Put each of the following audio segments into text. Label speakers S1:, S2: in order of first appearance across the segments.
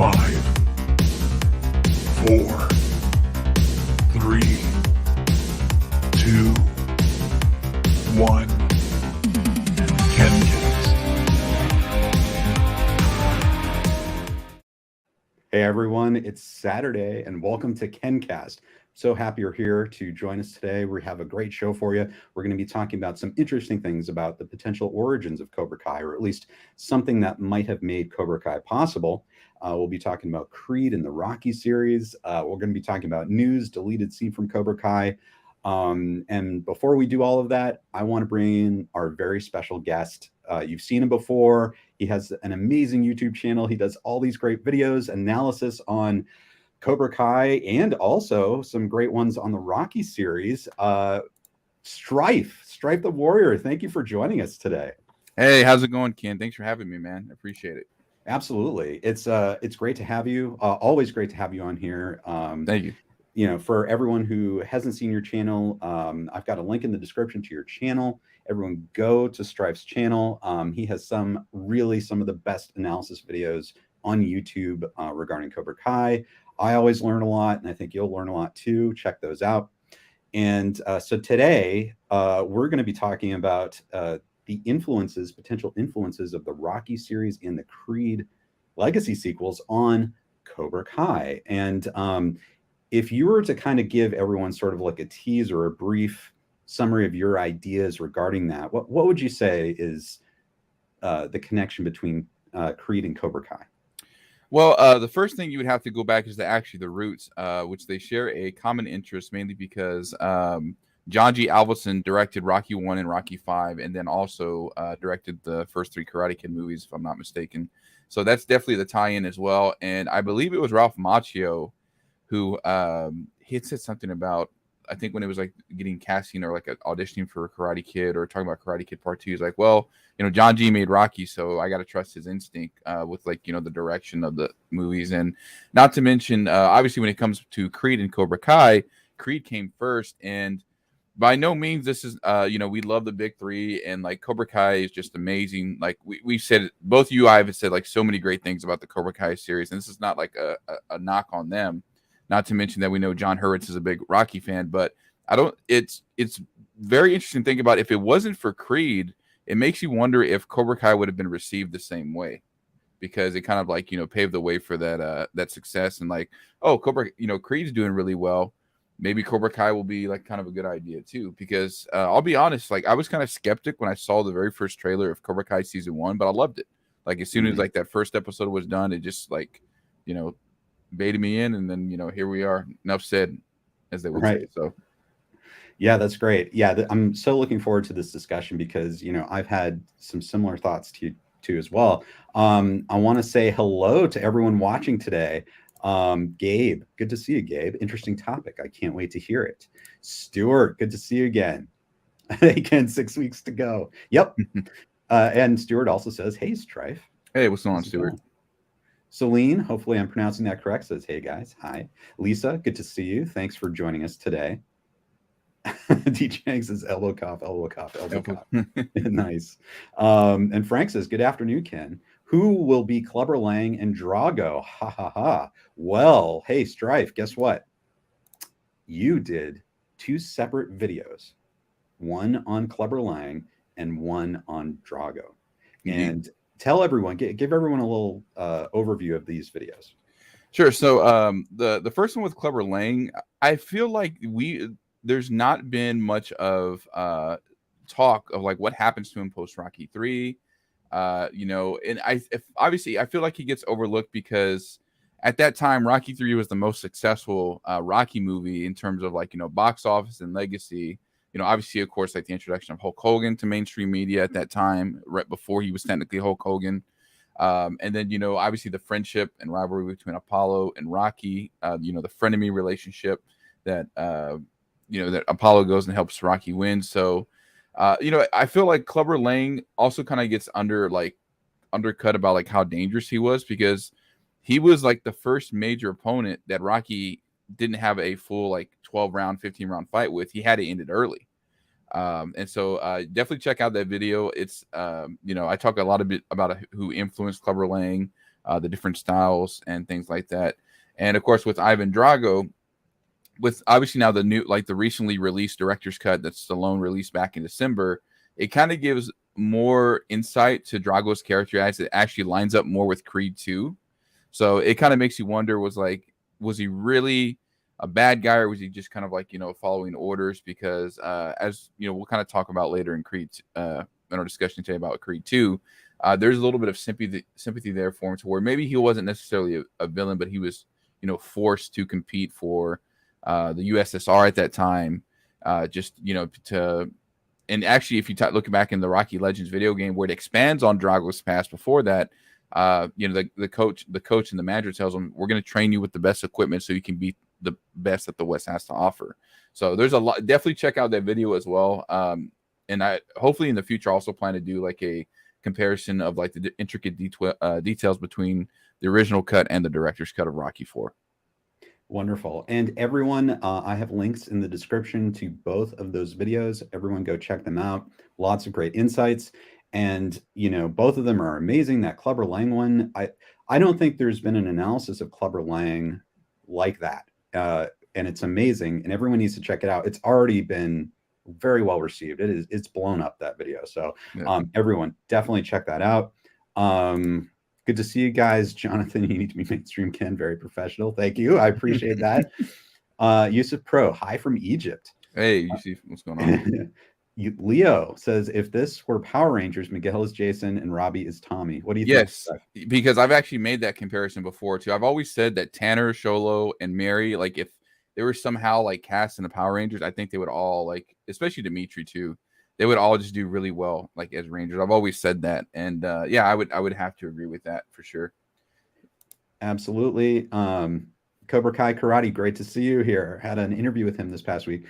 S1: 5, 4, 3, 2, 1. KenCast.
S2: Hey everyone, it's Saturday and welcome to KenCast. So happy you're here to join us today. We have a great show for you. We're going to be talking about some interesting things about the potential origins of Cobra Kai, or at least something that might have made Cobra Kai possible. We'll be talking about Creed in the Rocky series. We're going to be talking about news, deleted scene from Cobra Kai. And before we do all of that, I want to bring in our very special guest. You've seen him before. He has an amazing YouTube channel. He does all these great videos, analysis on Cobra Kai, and also some great ones on the Rocky series. Stryfe the Warrior, thank you for joining us today.
S3: Hey, how's it going, Ken? Thanks for having me, man. I appreciate it.
S2: Absolutely. It's great to have you. Always great to have you on here.
S3: Thank you.
S2: You know, for everyone who hasn't seen your channel, I've got a link in the description to your channel. Everyone go to Stryfe's channel. He has some of the best analysis videos on YouTube regarding Cobra Kai. I always learn a lot, and I think you'll learn a lot too. Check those out. And so today, we're going to be talking about the potential influences of the Rocky series and the Creed legacy sequels on Cobra Kai. And if you were to kind of give everyone sort of like a tease or a brief summary of your ideas regarding that, what would you say is the connection between Creed and Cobra Kai?
S3: Well, the first thing you would have to go back is the roots, which they share a common interest, mainly because John G. Avildsen directed Rocky 1 and Rocky 5, and then also directed the first 3 Karate Kid movies, if I'm not mistaken. So that's definitely the tie-in as well. And I believe it was Ralph Macchio who he had said something about, I think when it was like getting casting or like auditioning for Karate Kid or talking about Karate Kid Part 2, he's like, well, you know, John G made Rocky, so I got to trust his instinct with, like, you know, the direction of the movies. And not to mention, obviously, when it comes to Creed and Cobra Kai, Creed came first. And by no means this is, you know, we love the big three, and like Cobra Kai is just amazing. Like we've said, both you and I have said like so many great things about the Cobra Kai series, and this is not like a knock on them. Not to mention that we know John Hurwitz is a big Rocky fan, but it's very interesting to think about. If it wasn't for Creed, it makes you wonder if Cobra Kai would have been received the same way, because it kind of like, you know, paved the way for that success. And like, oh, Creed's doing really well. Maybe Cobra Kai will be like kind of a good idea too, because I'll be honest, like I was kind of skeptic when I saw the very first trailer of Cobra Kai season 1, but I loved it. Like as soon as like that first episode was done, it just like, you know, baited me in, and then, you know, here we are. Enough said, as they would say. So
S2: yeah, that's great. Yeah, I'm so looking forward to this discussion because, you know, I've had some similar thoughts to as well. I want to say hello to everyone watching today. Gabe, good to see you, Gabe. Interesting topic. I can't wait to hear it. Stuart, good to see you again. Again, 6 weeks to go. Yep. And Stuart also says, hey, Stryfe.
S3: Hey, what's going on, Stuart?
S2: Celine, hopefully I'm pronouncing that correct, says, hey guys, hi. Lisa, good to see you. Thanks for joining us today. DJ says, elbow cough, elbow cough, elbow cough. Nice. And Frank says, good afternoon, Ken. Who will be Clubber Lang and Drago? Ha ha ha. Well, hey, Stryfe, guess what? You did 2 separate videos, one on Clubber Lang and one on Drago. And tell everyone, give everyone a little overview of these videos.
S3: Sure. So the first one with Clubber Lang, I feel like there's not been much of talk of like what happens to him post Rocky 3. You know, and obviously I feel like he gets overlooked because at that time Rocky 3 was the most successful Rocky movie in terms of like, you know, box office and legacy. You know, obviously, of course, like the introduction of Hulk Hogan to mainstream media at that time, right before he was technically Hulk Hogan. And then, you know, obviously the friendship and rivalry between Apollo and Rocky, you know, the frenemy relationship that, you know, that Apollo goes and helps Rocky win. So, you know, I feel like Clubber Lang also kind of gets undercut about like how dangerous he was, because he was like the first major opponent that Rocky didn't have a full like 12 round, 15 round fight with. He had it ended early. And so definitely check out that video. It's, you know, I talk a lot bit about who influenced Clubber Lang. the different styles and things like that. And of course, with Ivan Drago, with obviously now the new, like the recently released director's cut that Stallone released back in December, it kind of gives more insight to Drago's character as it actually lines up more with Creed 2. So it kind of makes you wonder, was he really a bad guy, or was he just kind of like, following orders? Because as you know, we'll kind of talk about later in Creed, in our discussion today about Creed 2, there's a little bit of sympathy there for him, to where maybe he wasn't necessarily a villain, but he was, forced to compete for the USSR at that time, and actually, if you look back in the Rocky Legends video game, where it expands on Drago's past before that, the coach and the manager tells him, we're going to train you with the best equipment so you can beat the best that the West has to offer. So there's a lot. Definitely check out that video as well. And I hopefully in the future also plan to do like a comparison of like the intricate details between the original cut and the director's cut of Rocky 4.
S2: Wonderful. And everyone, I have links in the description to both of those videos. Everyone go check them out. Lots of great insights. And, both of them are amazing. That Clubber Lang one, I don't think there's been an analysis of Clubber Lang like that. And it's amazing. And everyone needs to check it out. It's already been very well received. It's blown up, that video. So everyone definitely check that out. Good to see you guys. Jonathan, you need to be mainstream, Ken. Very professional. Thank you. I appreciate that. Yusuf Pro, hi from Egypt.
S3: Hey, you see what's going on?
S2: Leo says, if this were Power Rangers, Miguel is Jason and Robbie is Tommy. What do you think?
S3: Yes, because I've actually made that comparison before too. I've always said that Tanner, Sholo, and Mary, like if they were somehow like cast in the Power Rangers, I think they would all, like, especially Dimitri too, they would all just do really well like as Rangers. I've always said that. And yeah, I would have to agree with that for sure.
S2: Absolutely. Cobra Kai Karate, great to see you here. Had an interview with him this past week.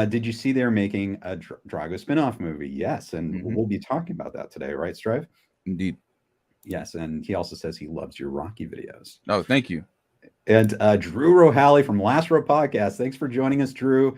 S2: Did you see they're making a Drago spinoff movie? Yes, and we'll be talking about that today, right, Stryfe?
S3: Indeed.
S2: Yes, and he also says he loves your Rocky videos.
S3: Oh, thank you.
S2: And Drew Rohally from Last Row Podcast, thanks for joining us, Drew.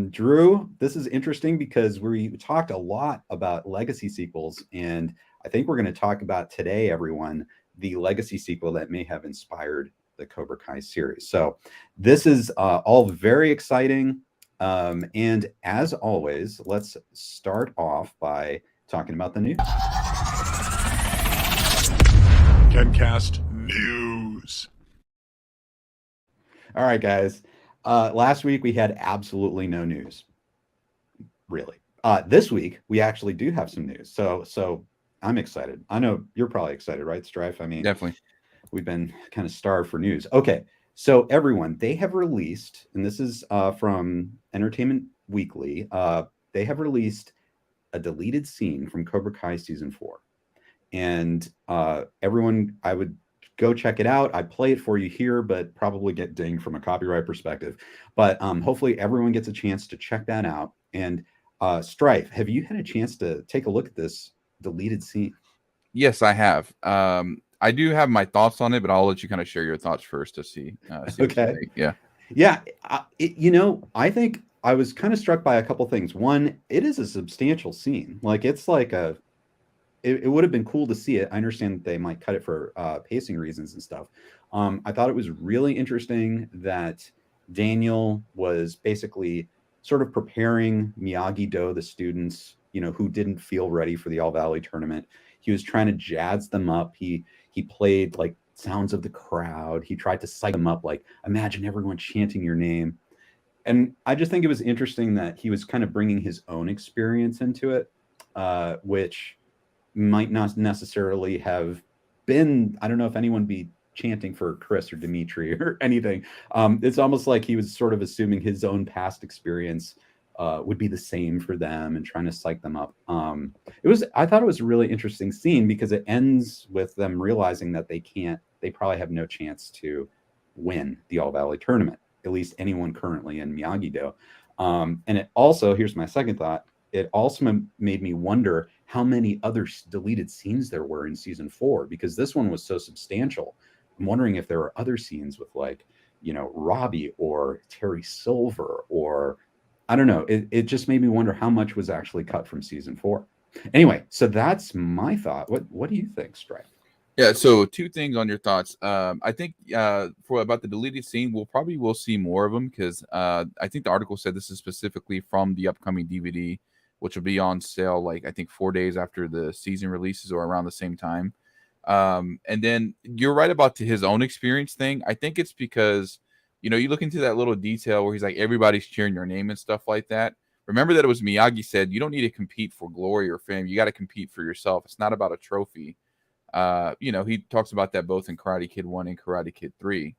S2: Drew, this is interesting because we talked a lot about legacy sequels, and I think we're going to talk about today, everyone, the legacy sequel that may have inspired the Cobra Kai series. So this is all very exciting. And as always, let's start off by talking about the news.
S1: KenCast News.
S2: All right, guys. Last week we had absolutely no news, really. This week we actually do have some news. So I'm excited. I know you're probably excited, right, Stryfe? I mean,
S3: definitely.
S2: We've been kind of starved for news. Okay, so everyone, they have released, and this is from Entertainment Weekly, they have released a deleted scene from Cobra Kai Season 4. And everyone, I would go check it out. I play it for you here, but probably get dinged from a copyright perspective. But hopefully everyone gets a chance to check that out. And Stryfe, have you had a chance to take a look at this deleted scene?
S3: Yes, I have. I do have my thoughts on it, but I'll let you kind of share your thoughts first to see.
S2: Okay.
S3: Yeah.
S2: I think I was kind of struck by a couple things. One, it is a substantial scene. Like it's like it would have been cool to see it. I understand that they might cut it for pacing reasons and stuff. I thought it was really interesting that Daniel was basically sort of preparing Miyagi-Do, the students, who didn't feel ready for the All Valley tournament. He was trying to jazz them up. He played like sounds of the crowd. He tried to psych them up, like imagine everyone chanting your name. And I just think it was interesting that he was kind of bringing his own experience into it, which might not necessarily have been, I don't know if anyone be chanting for Chris or Dimitri or anything. It's almost like he was sort of assuming his own past experience would be the same for them and trying to psych them up. I thought it was a really interesting scene because it ends with them realizing that they probably have no chance to win the All Valley tournament, at least anyone currently in Miyagi-Do. And it also, here's my second thought, it also made me wonder how many other deleted scenes there were in season 4, because this one was so substantial. I'm wondering if there were other scenes with Robbie or Terry Silver or I don't know. It just made me wonder how much was actually cut from season 4. Anyway, so that's my thought. What do you think, Stryfe?
S3: Yeah, so two things on your thoughts. I think for about the deleted scene, we'll see more of them because I think the article said this is specifically from the upcoming DVD, which will be on sale like I think 4 days after the season releases or around the same time. And then you're right about his own experience thing. I think it's because you look into that little detail where he's like everybody's cheering your name and stuff like that. Remember that it was Miyagi said you don't need to compete for glory or fame. You got to compete for yourself. It's not about a trophy. He talks about that both in Karate Kid 1 and Karate Kid 3.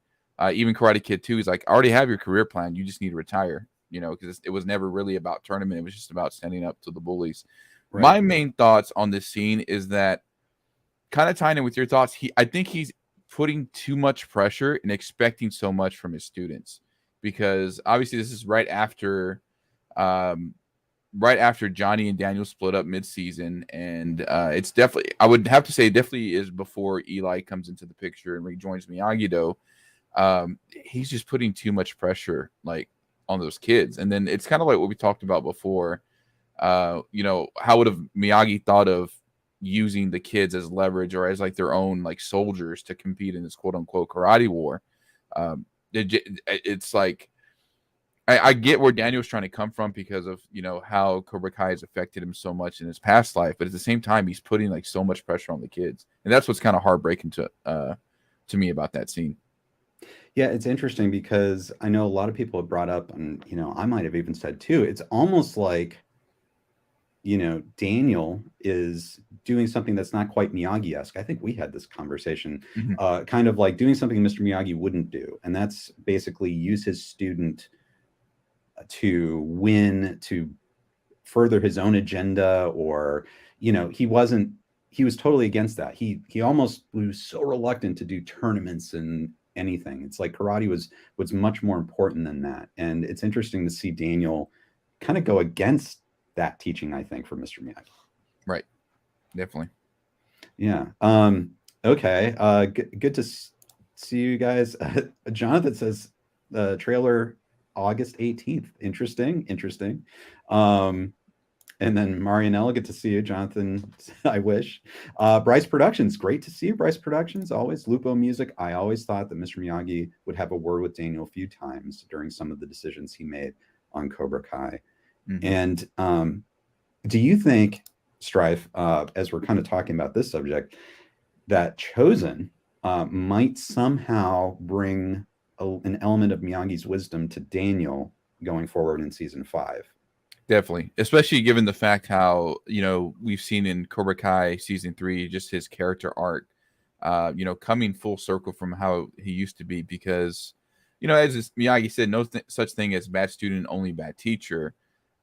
S3: Even Karate Kid 2, he's like, I already have your career plan. You just need to retire, because it was never really about tournament. It was just about standing up to the bullies. Right. My main thoughts on this scene is that kind of tying in with your thoughts. I think he's putting too much pressure and expecting so much from his students because obviously this is right after Johnny and Daniel split up mid-season, and it's definitely, I would have to say, definitely is before Eli comes into the picture and rejoins Miyagi. Though he's just putting too much pressure like on those kids, and then it's kind of like what we talked about before. How would have Miyagi thought of using the kids as leverage or as like their own like soldiers to compete in this quote-unquote karate war? It's like. I get where Daniel's trying to come from because of, how Cobra Kai has affected him so much in his past life. But at the same time, he's putting like so much pressure on the kids. And that's what's kind of heartbreaking to me about that scene.
S2: Yeah, it's interesting because I know a lot of people have brought up, and, I might have even said too, it's almost like, Daniel is doing something that's not quite Miyagi-esque. I think we had this conversation, kind of like doing something Mr. Miyagi wouldn't do. And that's basically use his student to win, to further his own agenda, or he was totally against that. He almost was so reluctant to do tournaments and anything. It's like karate was much more important than that. And it's interesting to see Daniel kind of go against that teaching, I think, for Mr. Miyagi.
S3: Right, definitely.
S2: Yeah. Okay, good to see you guys. Jonathan says the trailer August 18th. Interesting. And then Marianella, good to see you. Jonathan, I wish. Bryce Productions, great to see you. Bryce Productions, always. Lupo Music, I always thought that Mr. Miyagi would have a word with Daniel a few times during some of the decisions he made on Cobra Kai. And do you think, Stryfe, as we're kind of talking about this subject, that Chosen might somehow bring an element of Miyagi's wisdom to Daniel going forward in season 5?
S3: Definitely, especially given the fact how we've seen in Cobra Kai season 3 just his character arc, coming full circle from how he used to be. Because as Miyagi said, no such thing as bad student, only bad teacher.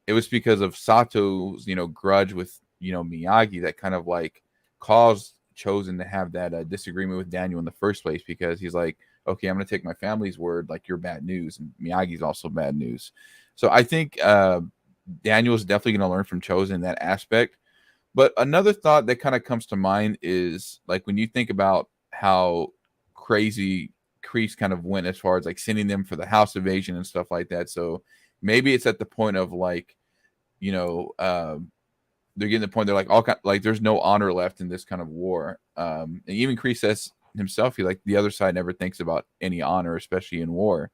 S3: It was because of Sato's grudge with Miyagi that kind of like caused Chosen to have that disagreement with Daniel in the first place, because he's like, okay, I'm going to take my family's word, like you're bad news, and Miyagi's also bad news. So I think Daniel's definitely going to learn from Chosen in that aspect. But another thought that kind of comes to mind is like when you think about how crazy Kreese kind of went as far as like sending them for the house invasion and stuff like that. So maybe it's at the point of like, they're getting to the point they're like there's no honor left in this kind of war. And even Kreese says himself, the other side never thinks about any honor, especially in war.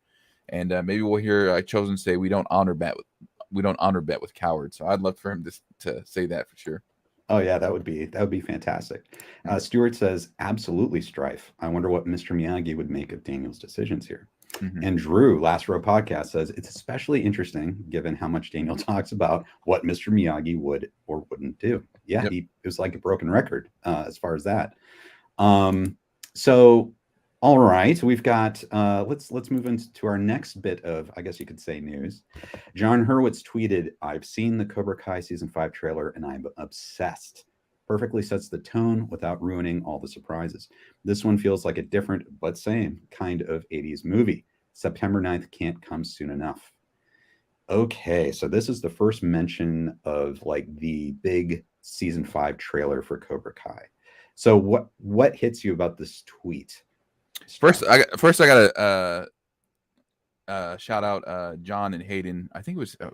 S3: And maybe we'll hear Chosen say we don't honor bet with cowards. So I'd love for him to say that for sure.
S2: Oh yeah, that would be fantastic. Stuart says absolutely, Stryfe. I wonder what Mr. Miyagi would make of Daniel's decisions here. And Drew, Last Row Podcast, says it's especially interesting given how much Daniel talks about what Mr. Miyagi would or wouldn't do. Yeah, it was like a broken record as far as that. So, all right, we've got let's move into our next bit of, I guess you could say, news. John Hurwitz tweeted, "I've seen the Cobra Kai season 5 trailer and I'm obsessed. Perfectly sets the tone without ruining all the surprises. This one feels like a different but same kind of 80s movie. September 9th can't come soon enough." Okay, so this is the first mention of like the big season 5 trailer for Cobra Kai. So what hits you about this tweet?
S3: First I gotta shout out John and Hayden. I think it was I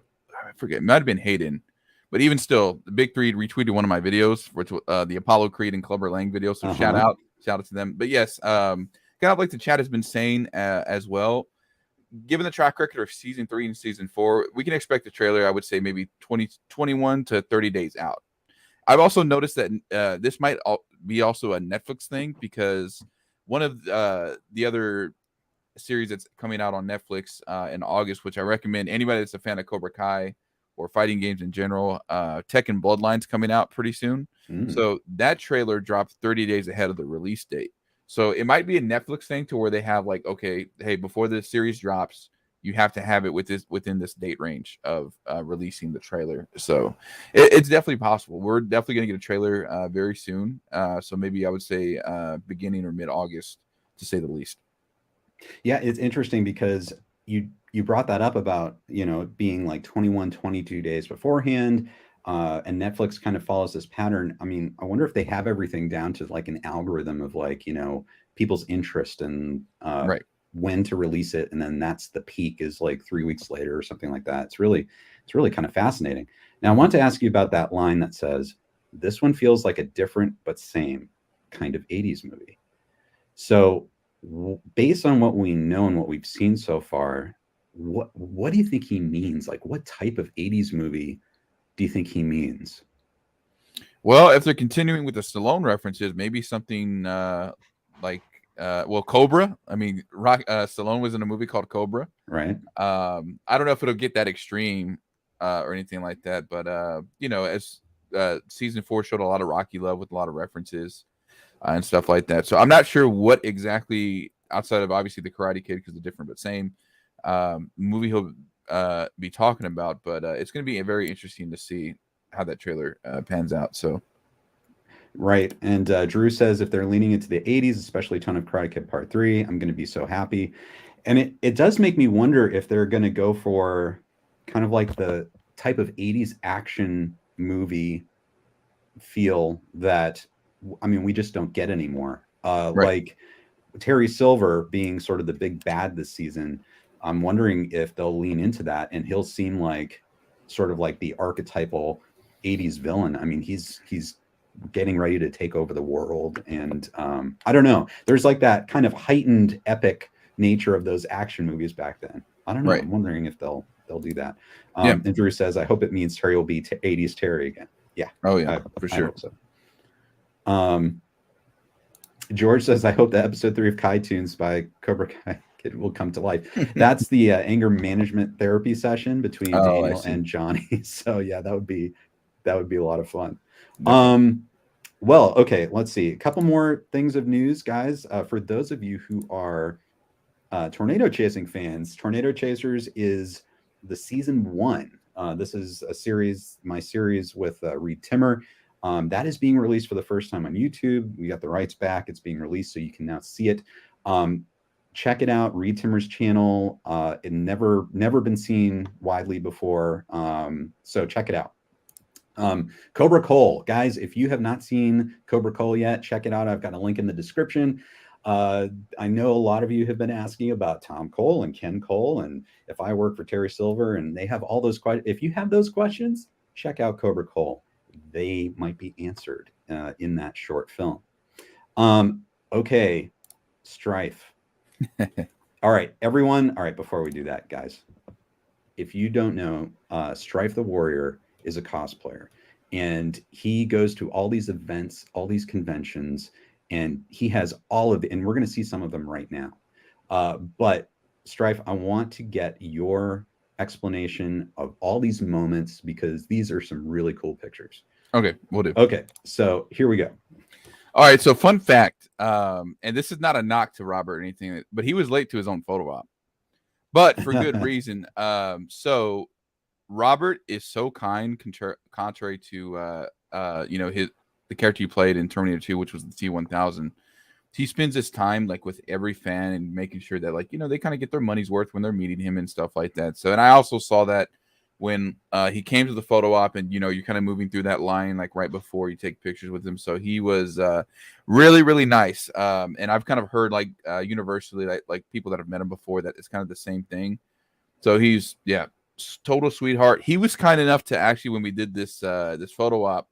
S3: forget, it might have been Hayden. But even still, the Big Three retweeted one of my videos, which the Apollo Creed and Clubber Lang video. So shout out. shout out to them. But yes, kind of like the chat has been saying as well. Given the track record of season 3 and season 4, we can expect the trailer, I would say, maybe 21 to 30 days out. I've also noticed that this might be also a Netflix thing, because one of the other series that's coming out on Netflix in August, which I recommend anybody that's a fan of Cobra Kai or fighting games in general, Tekken Bloodline's coming out pretty soon. So that trailer dropped 30 days ahead of the release date. So it might be a Netflix thing to where they have like, okay, hey, before the series drops, you have to have it within this date range of releasing the trailer. So it's definitely possible. We're definitely going to get a trailer very soon. So maybe I would say beginning or mid-August, to say the least.
S2: Yeah, it's interesting because you brought that up about, being like 21, 22 days beforehand. And Netflix kind of follows this pattern. I mean, I wonder if they have everything down to like an algorithm of like, people's interest and
S3: Right.
S2: when to release it. And then that's the peak is like 3 weeks later or something like that. It's really kind of fascinating. Now, I want to ask you about that line that says, this one feels like a different but same kind of 80s movie. So based on what we know and what we've seen so far, what do you think he means? Like, what type of 80s movie do you think he means?
S3: Well, if they're continuing with the Stallone references, maybe something like Cobra. I mean, Stallone was in a movie called Cobra.
S2: Right.
S3: I don't know if it'll get that extreme or anything like that, but as season 4 showed a lot of Rocky love with a lot of references and stuff like that. So I'm not sure what exactly, outside of obviously the Karate Kid, because they're different but same movie he'll be talking about. But it's going to be very interesting to see how that trailer pans out. So
S2: right. And Drew says, if they're leaning into the 80s, especially Ton of Karate Kid Part 3, I'm going to be so happy. And it does make me wonder if they're going to go for kind of like the type of 80s action movie feel that, I mean, we just don't get anymore.
S3: Right.
S2: Like Terry Silver being sort of the big bad this season. I'm wondering if they'll lean into that and he'll seem like sort of like the archetypal 80s villain. I mean, he's getting ready to take over the world. And I don't know. There's like that kind of heightened epic nature of those action movies back then. I don't know.
S3: Right.
S2: I'm wondering if they'll do that.
S3: Yeah.
S2: And Drew says, I hope it means Terry will be 80s Terry again. Yeah.
S3: Oh yeah, for sure.
S2: I hope so. George says, I hope the episode 3 of Kai Tunes by Cobra Kai Kid will come to life. That's the anger management therapy session between Daniel and Johnny. So yeah, that would be a lot of fun. Definitely. Well, okay, let's see. A couple more things of news, guys. For those of you who are Tornado Chasing fans, Tornado Chasers is the season 1. This is my series with Reed Timmer. That is being released for the first time on YouTube. We got the rights back. It's being released, so you can now see it. Check it out. Reed Timmer's channel. It never been seen widely before. So check it out. Cobra Cole, guys, if you have not seen Cobra Cole yet, check it out. I've got a link in the description. I know a lot of you have been asking about Tom Cole and Ken Cole, and if I work for Terry Silver, and they have all those questions. If you have those questions, check out Cobra Cole. They might be answered in that short film. Okay, Stryfe. All right, everyone. All right, before we do that, guys, if you don't know, Stryfe the Warrior is a cosplayer, and he goes to all these events, all these conventions, and he has all of the, and we're going to see some of them right now. But Stryfe, I want to get your explanation of all these moments, because these are some really cool pictures.
S3: Okay, we'll do.
S2: Okay, so here we go.
S3: All right, so fun fact, and this is not a knock to Robert or anything, but he was late to his own photo op, but for good reason. So Robert is so kind, contrary to the character you played in Terminator 2, which was the T-1000. He spends his time like with every fan and making sure that they kind of get their money's worth when they're meeting him and stuff like that. So, and I also saw that when he came to the photo op, and you're kind of moving through that line like right before you take pictures with him. So he was really, really nice. And I've kind of heard universally like people that have met him before that it's kind of the same thing. So he's total sweetheart. He was kind enough to actually, when we did this photo op,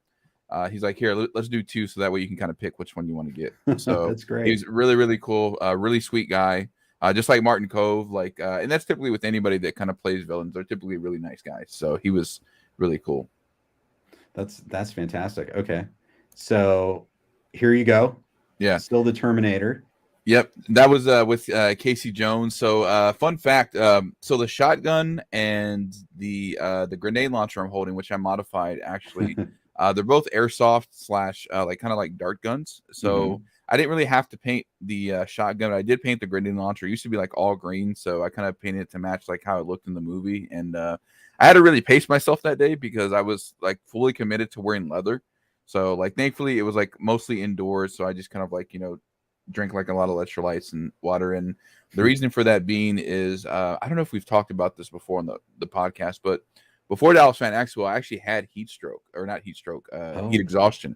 S3: He's like, here, let's do 2, so that way you can kind of pick which one you want to get. So
S2: That's great.
S3: He's really, really cool, really sweet guy, just like Martin Cove. Like, and that's typically with anybody that kind of plays villains. They're typically really nice guys. So he was really cool.
S2: That's fantastic. Okay, so here you go.
S3: Yeah,
S2: still the Terminator.
S3: Yep, that was with Casey Jones. So, fun fact: so the shotgun and the grenade launcher I'm holding, which I modified, actually, they're both airsoft / like kind of like dart guns. So I didn't really have to paint the shotgun. I did paint the grenade launcher. It used to be like all green, so I kind of painted it to match like how it looked in the movie. And I had to really pace myself that day because I was like fully committed to wearing leather. So like thankfully it was like mostly indoors. So I just kind of like drink like a lot of electrolytes and water. And the reason for that being is I don't know if we've talked about this before on the podcast, but before Dallas Fan Expo, I actually had heat exhaustion.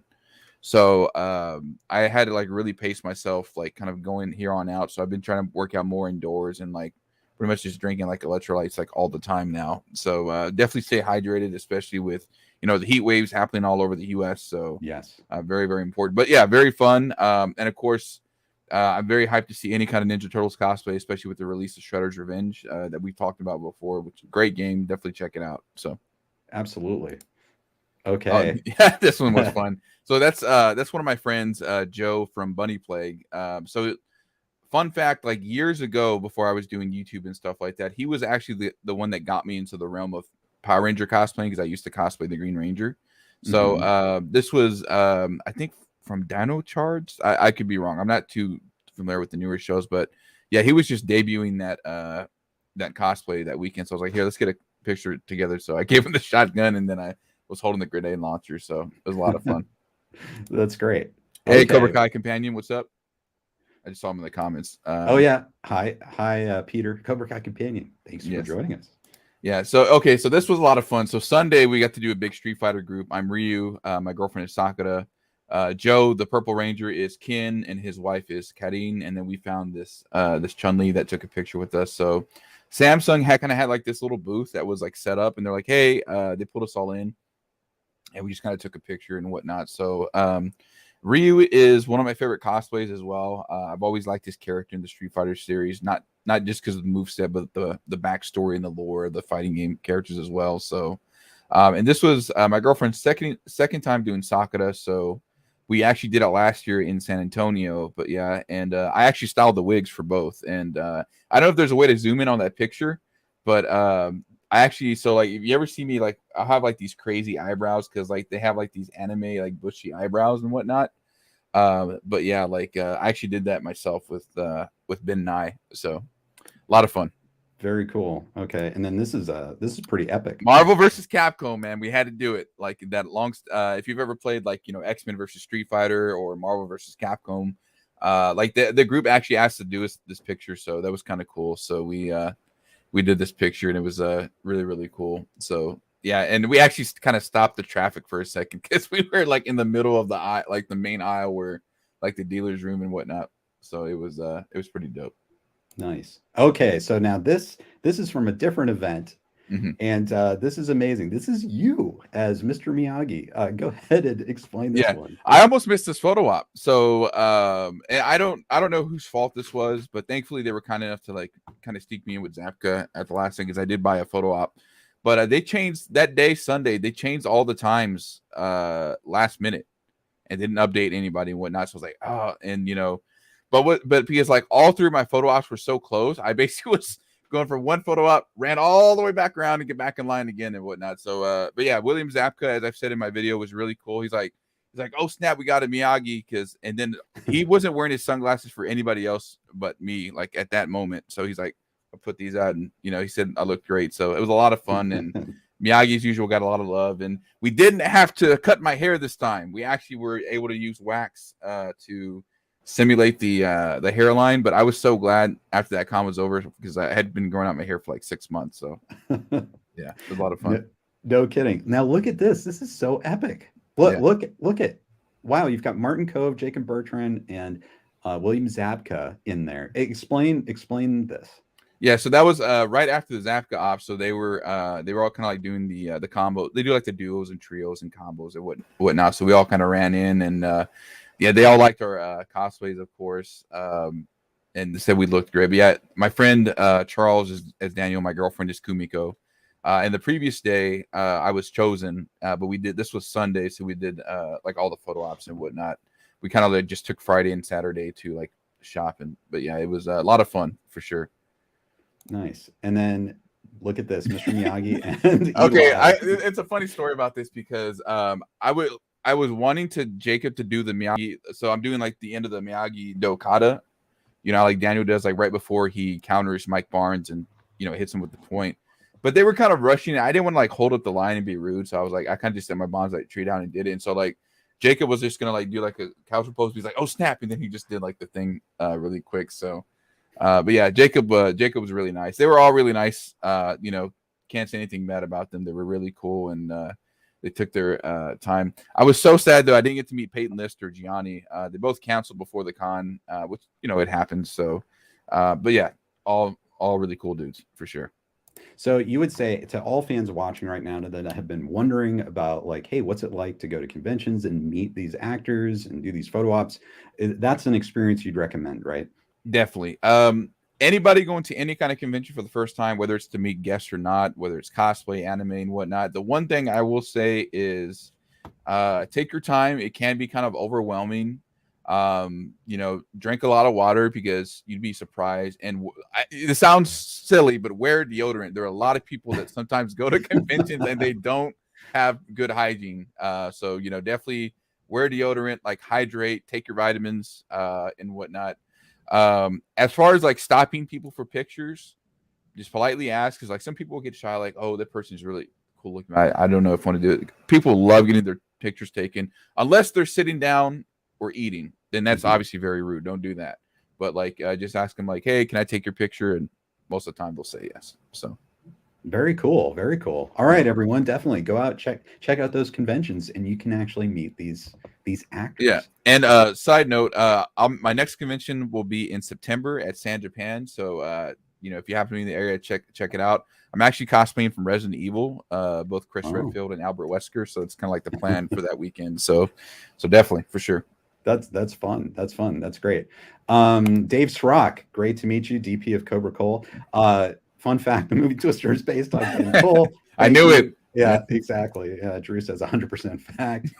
S3: So I had to like really pace myself, like kind of going here on out. So I've been trying to work out more indoors and like pretty much just drinking like electrolytes like all the time now. So definitely stay hydrated, especially with the heat waves happening all over the US. So
S2: yes,
S3: very, very important. But yeah, very fun. And of course, I'm very hyped to see any kind of Ninja Turtles cosplay, especially with the release of Shredder's Revenge that we've talked about before, which is a great game. Definitely check it out. So
S2: absolutely. Okay.
S3: Yeah, this one was fun. So that's one of my friends, Joe from Bunny Plague. So fun fact, like years ago, before I was doing YouTube and stuff like that, he was actually the one that got me into the realm of Power Ranger cosplaying because I used to cosplay the Green Ranger. So this was I think from Dino Charge. I could be wrong. I'm not too familiar with the newer shows, but yeah, he was just debuting that cosplay that weekend. So I was like, here, let's get a picture together. So I gave him the shotgun and then I was holding the grenade launcher. So it was a lot of fun.
S2: That's great.
S3: Hey, Cobra Kai Companion, what's up? I just saw him in the comments.
S2: Oh yeah. Hi, Peter, Cobra Kai Companion. Thanks for joining us.
S3: Yeah. So this was a lot of fun. So Sunday we got to do a big Street Fighter group. I'm Ryu. My girlfriend is Sakura. Joe, the Purple Ranger, is Kin, and his wife is Karin. And then we found this Chun-Li that took a picture with us. So Samsung kind of had like this little booth that was like set up, and they're like, hey, they pulled us all in, and we just kind of took a picture and whatnot. So Ryu is one of my favorite cosplays as well. I've always liked his character in the Street Fighter series, not just because of the moveset, but the backstory and the lore, the fighting game characters as well. So, and this was my girlfriend's second time doing Sakura. So we actually did it last year in San Antonio. But yeah, and I actually styled the wigs for both. And I don't know if there's a way to zoom in on that picture, but I actually, so like if you ever see me, like I'll have like these crazy eyebrows because like they have like these anime like bushy eyebrows and whatnot. But yeah, like I actually did that myself with Ben Nye. So a lot of fun.
S2: Very cool. Okay, and then this is pretty epic.
S3: Marvel versus Capcom, man. We had to do it. Like that long. If you've ever played like X-Men versus Street Fighter or Marvel versus Capcom, like the group actually asked to do this picture, so that was kind of cool. So we did this picture and it was really, really cool. So yeah, and we actually kind of stopped the traffic for a second because we were like in the middle of the aisle, like the main aisle where like the dealer's room and whatnot. So it was pretty dope.
S2: Nice. Okay, so now this is from a different event, and this is amazing. This is you as Mr. Miyagi. Go ahead and explain this one.
S3: I almost missed this photo op. So and I don't know whose fault this was, but thankfully they were kind enough to like kind of sneak me in with Zapka at the last thing because I did buy a photo op. But they changed that day, Sunday. They changed all the times last minute and didn't update anybody and whatnot. So I was like, oh, and but because like all three of my photo ops were so close, I basically was going from one photo op, ran all the way back around and get back in line again and whatnot. So, but yeah, William Zapka, as I've said in my video, was really cool. He's like, oh snap, we got a Miyagi and then he wasn't wearing his sunglasses for anybody else but me, like at that moment. So he's like, I put these out and he said I looked great. So it was a lot of fun and Miyagi as usual got a lot of love and we didn't have to cut my hair this time. We actually were able to use wax to simulate the hairline, but I was so glad after that con was over because I had been growing out my hair for like 6 months. So yeah, it was a lot of fun.
S2: No kidding. Now look at this. This is so epic. Look at wow, you've got Martin Cove, Jacob Bertrand, and William Zabka in there. Explain this.
S3: Yeah, so that was right after the Zapka op. So they were all kind of like doing the combo. They do like the duos and trios and combos and whatnot. So we all kind of ran in, and yeah, they all liked our cosplays, of course, and they said we looked great. But yeah, my friend Charles is as Daniel, my girlfriend is Kumiko. And the previous day, I was chosen, but this was Sunday, so we did like all the photo ops and whatnot. We kind of like just took Friday and Saturday to like shop, but yeah, it was a lot of fun for sure.
S2: Nice. And then look at this, Mr. Miyagi and
S3: Okay,
S2: Eli.
S3: it's a funny story about this because I was wanting Jacob to do the Miyagi, so I'm doing like the end of the Miyagi Dokata, like Daniel does, like right before he counters Mike Barnes and hits him with the point. But they were kind of rushing it. I didn't want to like hold up the line and be rude, so I was like, I kind of just set my bonds like tree down and did it. And so like Jacob was just gonna like do like a couch pose. He's like, oh snap, and then he just did like the thing really quick. So. But yeah, Jacob was really nice. They were all really nice. Can't say anything bad about them. They were really cool, and they took their time. I was so sad though I didn't get to meet Peyton List or Gianni. They both canceled before the con, which it happens. So, but yeah, all really cool dudes for sure.
S2: So you would say to all fans watching right now that have been wondering about like, hey, what's it like to go to conventions and meet these actors and do these photo ops? That's an experience you'd recommend, right?
S3: Definitely. Anybody going to any kind of convention for the first time, whether it's to meet guests or not, whether it's cosplay, anime, and whatnot, the one thing I will say is take your time. It can be kind of overwhelming. Drink a lot of water because you'd be surprised. And it sounds silly, but wear deodorant. There are a lot of people that sometimes go to conventions and they don't have good hygiene. So definitely wear deodorant, like hydrate, take your vitamins, and whatnot. As far as like stopping people for pictures, just politely ask, because like some people get shy, like, oh, that person's really cool looking. I don't know if I want to do it. People love getting their pictures taken unless they're sitting down or eating. Then that's obviously very rude. Don't do that. But like, just ask them like, hey, can I take your picture? And most of the time they'll say yes. So
S2: very cool. Very cool. All right, everyone, definitely go out, check out those conventions, and you can actually meet these actors.
S3: Yeah. And side note, my next convention will be in September at San Japan. So if you happen to be in the area, check it out. I'm actually cosplaying from Resident Evil, both Chris Redfield and Albert Wesker. So it's kind of like the plan for that weekend. So definitely for sure.
S2: That's fun. That's fun. That's great. Dave Srock, great to meet you. DP of Cobra Cole. Fun fact: the movie Twister is based on Ken Cole.
S3: I knew it.
S2: Yeah, exactly. Drew says 100% fact.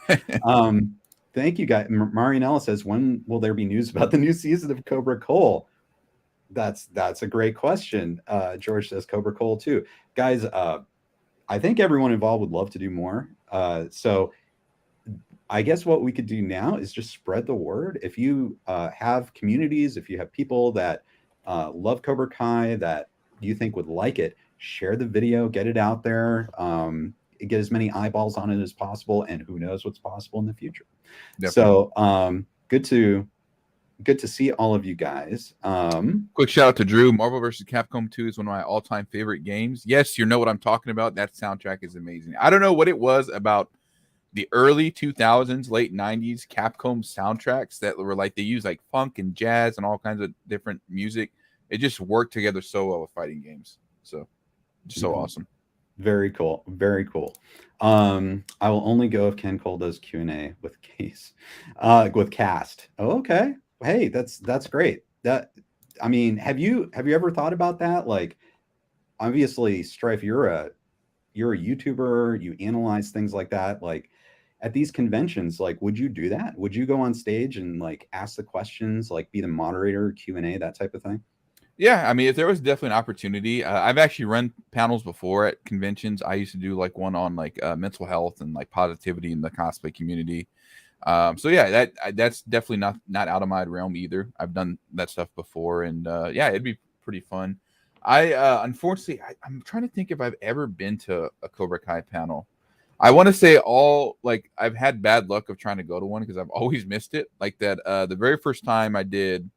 S2: Thank you, guys. Marianella says, when will there be news about the new season of Cobra Cole? That's a great question. George says Cobra Cole too. Guys, I think everyone involved would love to do more. So I guess what we could do now is just spread the word. If you have communities, if you have people that love Cobra Kai that you think would like it, share the video, get it out there, get as many eyeballs on it as possible, and who knows what's possible in the future. Definitely. So good to see all of you guys.
S3: Quick shout out to Drew. Marvel vs. Capcom 2 is one of my all-time favorite games. Yes, you know what I'm talking about. That soundtrack is amazing. I don't know what it was about the early 2000s, late 90s Capcom soundtracks that were like, they use like funk and jazz and all kinds of different music. It just worked together so well with fighting games. So awesome.
S2: Very cool. Very cool. I will only go if Ken Cole does Q&A with with Cast. Oh, okay. Hey, that's great. Have you ever thought about that? Like, obviously, Stryfe, you're a YouTuber, you analyze things like that. Like at these conventions, like, would you do that? Would you go on stage and like ask the questions, like be the moderator, Q&A, that type of thing?
S3: Yeah, I mean, if there was definitely an opportunity, I've actually run panels before at conventions. I used to do like one on like mental health and like positivity in the cosplay community. So yeah, that's definitely not out of my realm either. I've done that stuff before, and yeah, it'd be pretty fun. Unfortunately, I'm trying to think if I've ever been to a Cobra Kai panel. I want to say I've had bad luck of trying to go to one because I've always missed it. Like that, the very first time I did.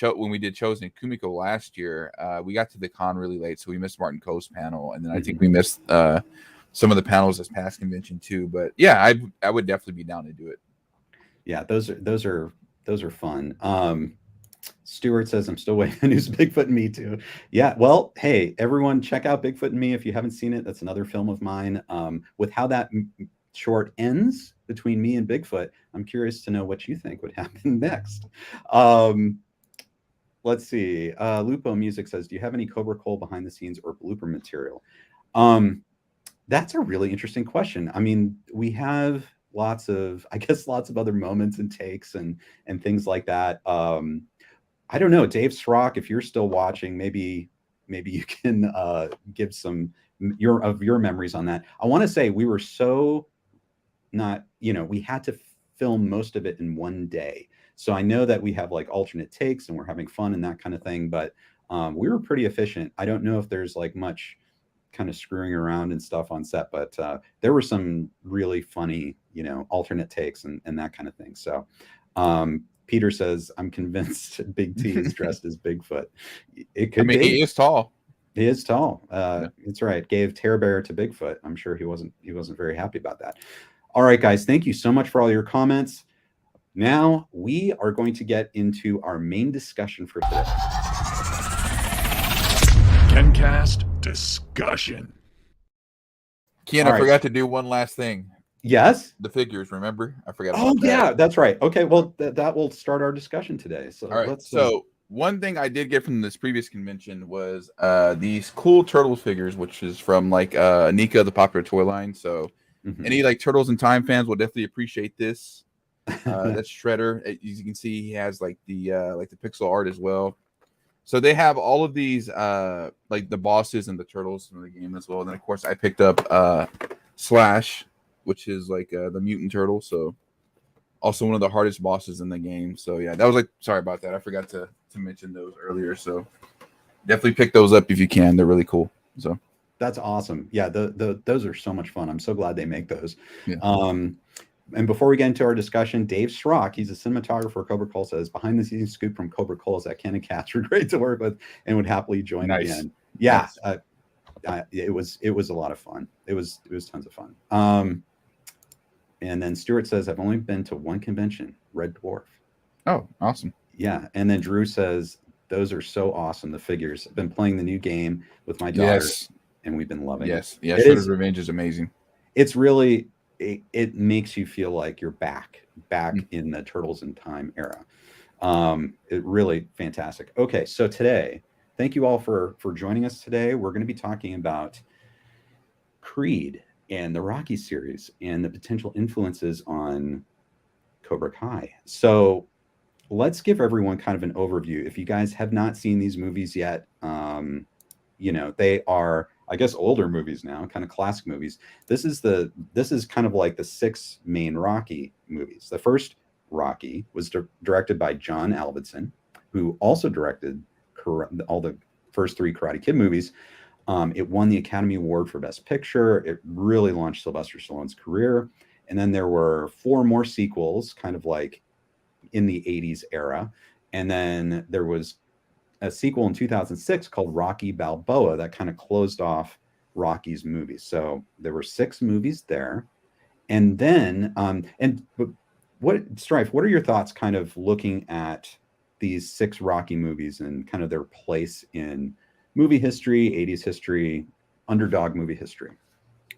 S3: When we did Chosen Kumiko last year, we got to the con really late, so we missed Martin Coe's panel, and then I think we missed some of the panels this past convention too. But yeah, I would definitely be down to do it.
S2: Yeah, those are fun. Stuart says, I'm still waiting on News Bigfoot and Me too. Yeah, well, hey, everyone, check out Bigfoot and Me if you haven't seen it. That's another film of mine. With how that short ends between me and Bigfoot, I'm curious to know what you think would happen next. Let's see. Lupo Music says, do you have any Cobra Cole behind the scenes or blooper material? That's a really interesting question. I mean, we have lots of other moments and takes and things like that. I don't know, Dave Srock, if you're still watching, maybe you can give some your memories on that. I want to say we were so not, we had to film most of it in one day. So I know that we have like alternate takes and we're having fun and that kind of thing, but we were pretty efficient. I don't know if there's like much kind of screwing around and stuff on set, but there were some really funny, alternate takes and that kind of thing. So Peter says, I'm convinced Big T is dressed as Bigfoot. It could be.
S3: He is tall.
S2: He is tall.
S3: Yeah.
S2: It's right. Gave Terror Bear to Bigfoot. I'm sure he wasn't very happy about that. All right, guys. Thank you so much for all your comments. Now we are going to get into our main discussion for today.
S1: KenCast discussion.
S3: Ken, I forgot to do one last thing.
S2: Yes,
S3: the figures. Remember, I forgot.
S2: Oh yeah, that's right. Okay, well that will start our discussion today. So
S3: all right. So one thing I did get from this previous convention was these cool turtle figures, which is from like Nika, the popular toy line. So any like Turtles in Time fans will definitely appreciate this. That's Shredder. As you can see, he has like the pixel art as well. So they have all of these like the bosses and the turtles from the game as well. And then of course I picked up Slash, which is like the mutant turtle. So also one of the hardest bosses in the game. So yeah, that was like, sorry about that. I forgot to mention those earlier. So definitely pick those up if you can. They're really cool. So
S2: that's awesome. Yeah, those are so much fun. I'm so glad they make those.
S3: Yeah.
S2: And before we get into our discussion, Dave Srock, he's a cinematographer for Cobra Cole, says, behind the scenes scoop from Cobra Cole is that KenCast were great to work with and would happily join again. Yeah, nice. It was a lot of fun. It was tons of fun. And then Stuart says, I've only been to one convention, Red Dwarf.
S3: Oh, awesome.
S2: Yeah. And then Drew says, those are so awesome, the figures. I've been playing the new game with my daughter, and we've been loving it.
S3: Yes, Shredder's Revenge is amazing.
S2: It's really, it makes you feel like you're back in the Turtles in Time era. It really fantastic. Okay, so today, thank you all for joining us today. We're going to be talking about Creed and the Rocky series and the potential influences on Cobra Kai. So let's give everyone kind of an overview. If you guys have not seen these movies yet, they are, I guess, older movies now, kind of classic movies. This is kind of like the 6 main Rocky movies. The first Rocky was directed by John Avildsen, who also directed all the first 3 Karate Kid movies. It won the Academy Award for Best Picture. It really launched Sylvester Stallone's career. And then there were 4 more sequels, kind of like in the 80s era. And then there was a sequel in 2006 called Rocky Balboa that kind of closed off Rocky's movies. So there were 6 movies there. And then, Stryfe, what are your thoughts kind of looking at these 6 Rocky movies and kind of their place in movie history, 80s history, underdog movie history?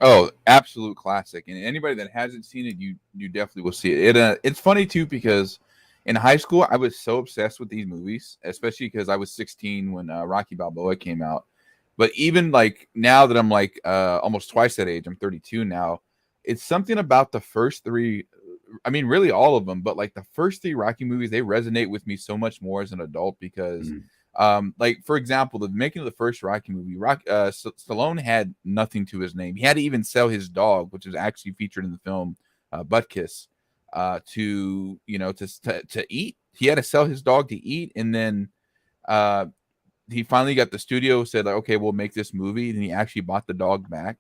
S3: Oh, absolute classic. And anybody that hasn't seen it, you definitely will see it. It's funny too, because in high school, I was so obsessed with these movies, especially because I was 16 when Rocky Balboa came out. But even like now that I'm like almost twice that age, I'm 32 now. It's something about the first 3. I mean, really all of them, but like the first 3 Rocky movies, they resonate with me so much more as an adult because, like for example, the making of the first Rocky movie, Stallone had nothing to his name. He had to even sell his dog, which is actually featured in the film Butt Kiss, to eat. He had to sell his dog to eat, and then he finally got the studio said like, okay, we'll make this movie, and he actually bought the dog back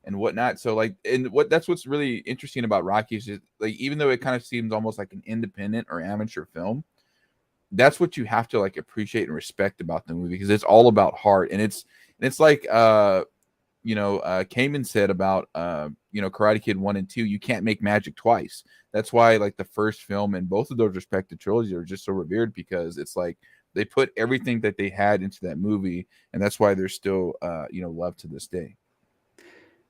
S3: and whatnot. So like, and that's what's really interesting about Rocky is just, like, even though it kind of seems almost like an independent or amateur film, that's what you have to like appreciate and respect about the movie, because it's all about heart. And it's like Kamen said about Karate Kid 1 and 2, you can't make magic twice. That's why like the first film and both of those respective trilogies are just so revered, because it's like they put everything that they had into that movie, and that's why they're still loved to this day.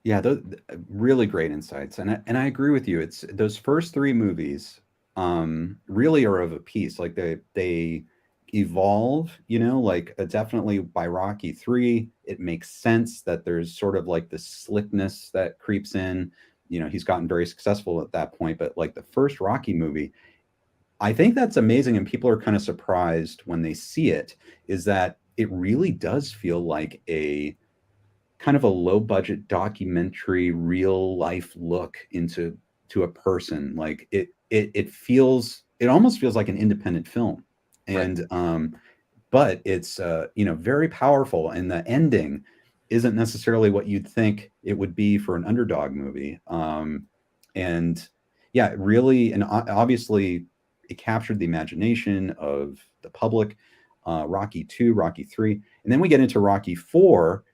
S2: Yeah, those really great insights, and I agree with you. It's those first three movies really are of a piece. Like they evolve, like definitely by Rocky 3, it makes sense that there's sort of like the slickness that creeps in. He's gotten very successful at that point, but like the first Rocky movie, I think that's amazing, and people are kind of surprised when they see it, is that it really does feel like a kind of a low budget documentary, real life look into a person. Like it almost feels like an independent film.
S3: Right.
S2: And but it's very powerful, and the ending isn't necessarily what you'd think it would be for an underdog movie. And yeah, really, and obviously it captured the imagination of the public. Rocky 2, Rocky 3, and then we get into Rocky 4,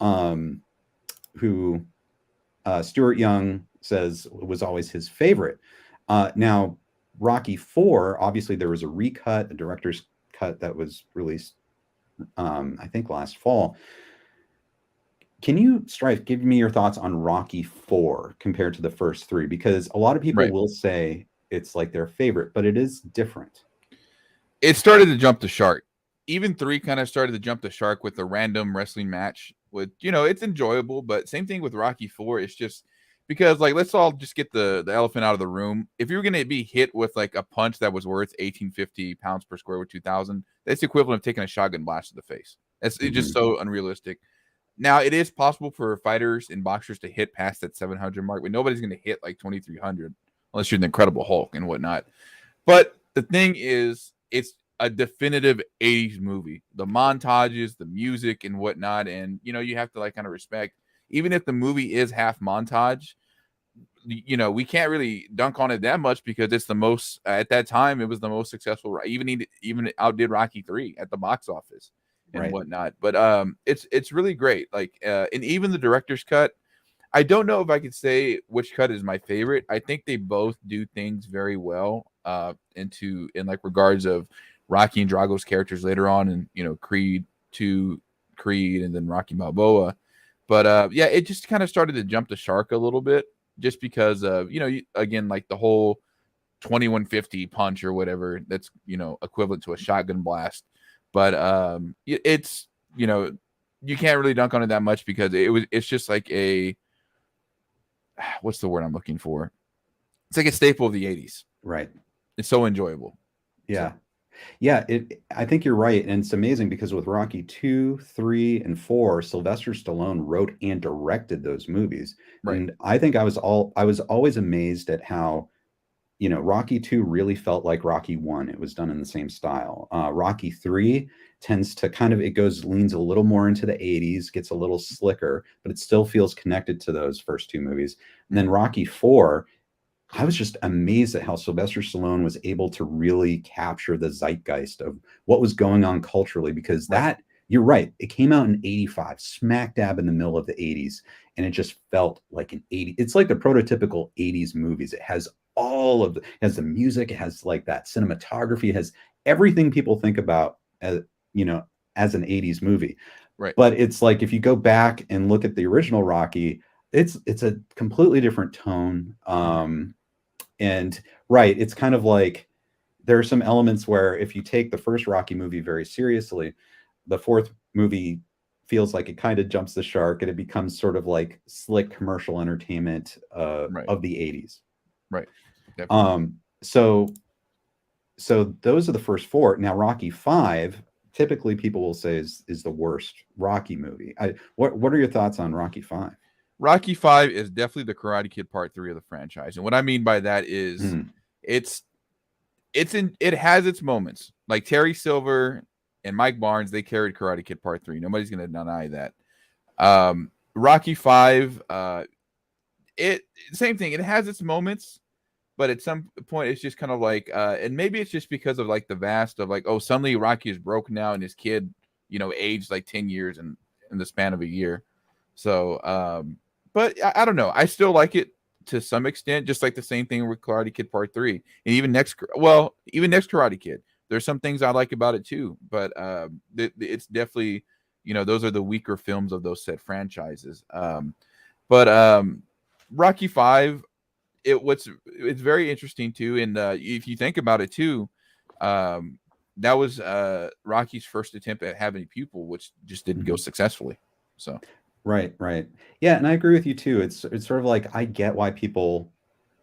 S2: who Stuart Young says was always his favorite. Now, Rocky 4, obviously there was a recut, a director's cut that was released, I think last fall. Can you, Stryfe, give me your thoughts on Rocky 4 compared to the first three? Because a lot of people will say it's like their favorite, but it is different.
S3: It started to jump the shark. Even 3 kind of started to jump the shark with the random wrestling match. With it's enjoyable, but same thing with Rocky 4. It's just because, like, let's all just get the elephant out of the room. If you're gonna be hit with like a punch that was worth 1850 pounds per square with 2,000, that's the equivalent of taking a shotgun blast to the face. It's just so unrealistic. Now, it is possible for fighters and boxers to hit past that 700 mark, but nobody's going to hit like 2,300 unless you're the Incredible Hulk and whatnot. But the thing is, it's a definitive 80s movie. The montages, the music, and whatnot, and you have to like kind of respect, even if the movie is half montage. We can't really dunk on it that much because it's the most at that time. It was the most successful. Even outdid Rocky 3 at the box office and whatnot. But it's really great. Like and even the director's cut, I don't know if I could say which cut is my favorite. I think they both do things very well in like regards of Rocky and Drago's characters later on, and Creed 2, Creed, and then Rocky Balboa. But yeah, it just kind of started to jump the shark a little bit, just because of again, like the whole 2150 punch or whatever that's equivalent to a shotgun blast. But it's you can't really dunk on it that much because it's just like a what's the word I'm looking for? It's like a staple of the 80s.
S2: Right.
S3: It's so enjoyable.
S2: Yeah. Yeah, I think you're right. And it's amazing because with Rocky 2, 3, and 4, Sylvester Stallone wrote and directed those movies.
S3: Right.
S2: And I think I was always amazed at how, Rocky 2 really felt like Rocky 1. It was done in the same style. Rocky 3 tends to leans a little more into the 80s, gets a little slicker, but it still feels connected to those first two movies. And then Rocky 4, I was just amazed at how Sylvester Stallone was able to really capture the zeitgeist of what was going on culturally, because you're right, it came out in 85, smack dab in the middle of the 80s, and it just felt like an 80s. It's like the prototypical 80s movies. It has it has the music, it has like that cinematography, it has everything people think about as an 80s movie.
S3: Right.
S2: But it's like if you go back and look at the original Rocky, it's a completely different tone. And it's kind of like there are some elements where if you take the first Rocky movie very seriously, the fourth movie feels like it kind of jumps the shark and it becomes sort of like slick commercial entertainment of the 80s.
S3: Right. Definitely.
S2: So those are the first four. Now Rocky 5, typically people will say is the worst Rocky movie. What are your thoughts on Rocky 5?
S3: Rocky 5 is definitely the Karate Kid Part 3 of the franchise. And what I mean by that is it has its moments. Like Terry Silver and Mike Barnes, they carried Karate Kid Part 3. Nobody's going to deny that. Rocky 5, same thing. It has its moments, but at some point it's just kind of like and maybe it's just because of like the vast of like, oh, suddenly Rocky is broke now and his kid, aged like 10 years in the span of a year. So, but I don't know. I still like it to some extent, just like the same thing with Karate Kid Part 3. And even next Karate Kid. There's some things I like about it too, but it's definitely, those are the weaker films of those said franchises. But Rocky 5, it's very interesting too, and if you think about it too, that was Rocky's first attempt at having a pupil, which just didn't go successfully. So
S2: right. Yeah, and I agree with you too. It's sort of like, I get why people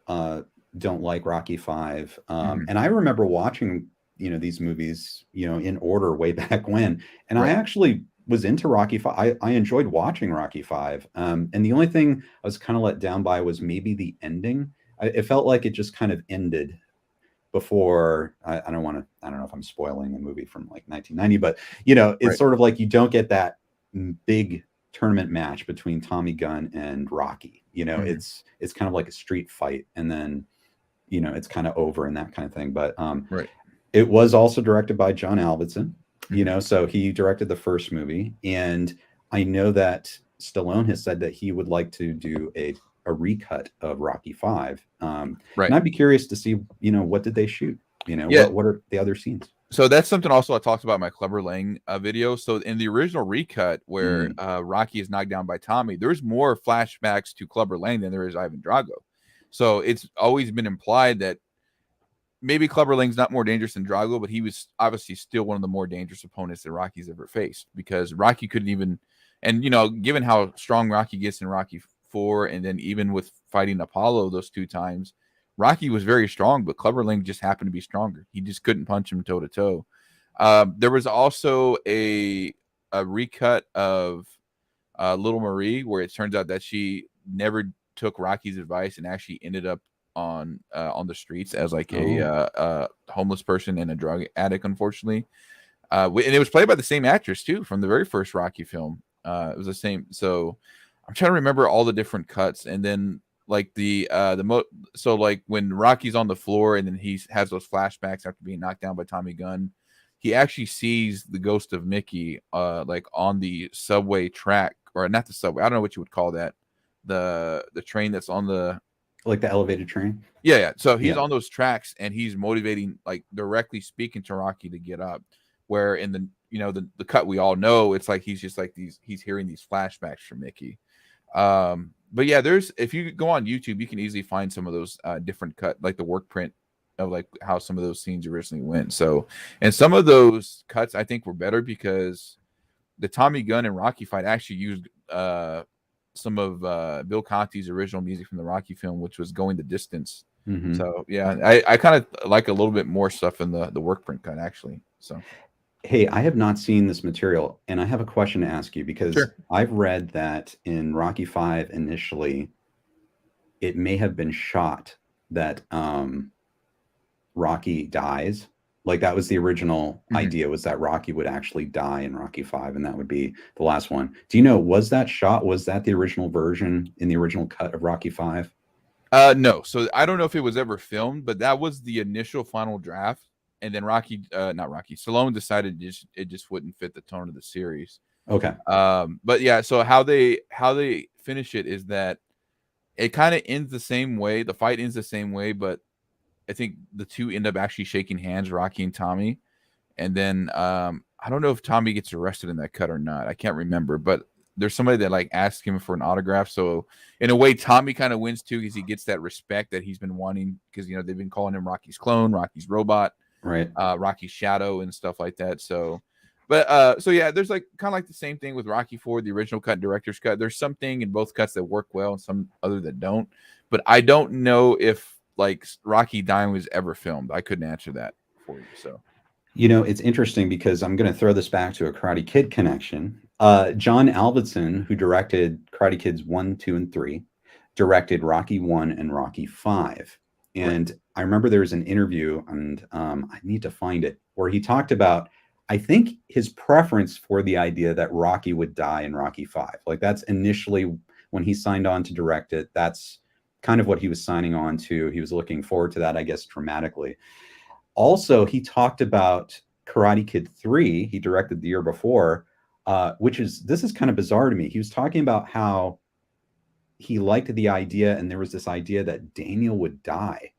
S2: don't like Rocky 5. And I remember watching, these movies, in order way back when, and I actually was into Rocky 5. I enjoyed watching Rocky 5. And the only thing I was kind of let down by was maybe the ending. It felt like it just kind of ended before. I don't know if I'm spoiling a movie from like 1990, but it's sort of like you don't get that big tournament match between Tommy Gunn and Rocky. It's kind of like a street fight, and then it's kind of over and that kind of thing. But it was also directed by John Avildsen. So he directed the first movie, and I know that Stallone has said that he would like to do a recut of Rocky 5. And I'd be curious to see, what did they shoot? What are the other scenes?
S3: So that's something also I talked about in my Clubber Lang video. So in the original recut where Rocky is knocked down by Tommy, there's more flashbacks to Clubber Lang than there is Ivan Drago. So it's always been implied that maybe Clubber Lang's not more dangerous than Drago, but he was obviously still one of the more dangerous opponents that Rocky's ever faced, because Rocky couldn't even, and given how strong Rocky gets in Rocky 4, and then even with fighting Apollo those 2 times, Rocky was very strong, but Clubber Lang just happened to be stronger. He just couldn't punch him toe to toe. There was also a recut of Little Marie, where it turns out that she never took Rocky's advice and actually ended up on the streets as like a homeless person and a drug addict, unfortunately. And it was played by the same actress too from the very first Rocky film. It was the same. So I'm trying to remember all the different cuts, and then like so like when Rocky's on the floor and then he has those flashbacks after being knocked down by Tommy Gunn, he actually sees the ghost of Mickey like on the subway track, or not the subway, I don't know what you would call that, the train that's on the,
S2: like the elevated train.
S3: Yeah. So he's on those tracks and he's motivating, like directly speaking to Rocky to get up. Where in the the cut we all know, it's like he's just like he's hearing these flashbacks from Mickey. But yeah, if you go on YouTube, you can easily find some of those different cut, like the work print of like how some of those scenes originally went. So, and some of those cuts I think were better because the Tommy Gunn and Rocky fight actually used some of Bill Conti's original music from the Rocky film, which was Going the Distance. So yeah, I kind of like a little bit more stuff in the work print cut actually. So
S2: hey, I have not seen this material, and I have a question to ask you, because I've read that in Rocky 5 initially, it may have been shot that Rocky dies. Like that was the original idea, was that Rocky would actually die in Rocky 5, and that would be the last one. Do you know, was that shot? Was that the original version in the original cut of Rocky 5?
S3: No. So I don't know if it was ever filmed, but that was the initial final draft. And then Stallone decided it just wouldn't fit the tone of the series.
S2: Okay.
S3: But yeah, so how they finish it is that it kind of ends the same way. The fight ends the same way, but I think the two end up actually shaking hands, Rocky and Tommy. And then I don't know if Tommy gets arrested in that cut or not. I can't remember, but there's somebody that like asks him for an autograph. So in a way, Tommy kind of wins too, because he gets that respect that he's been wanting, because they've been calling him Rocky's clone, Rocky's robot.
S2: Right.
S3: Rocky's shadow and stuff like that. So, but so yeah, there's like kind of like the same thing with Rocky 4, the original cut, director's cut. There's something in both cuts that work well and some other that don't. But I don't know if like Rocky dying was ever filmed. I couldn't answer that for you. So,
S2: it's interesting because I'm going to throw this back to a Karate Kid connection. John Avildsen, who directed Karate Kids 1, 2, and 3, directed Rocky 1 and Rocky 5. And I remember there was an interview, and I need to find it, where he talked about, I think, his preference for the idea that Rocky would die in Rocky 5. Like that's initially when he signed on to direct it. That's kind of what he was signing on to. He was looking forward to that, I guess, dramatically. Also, he talked about Karate Kid 3, he directed the year before. This is kind of bizarre to me. He was talking about how he liked the idea, and there was this idea that Daniel would die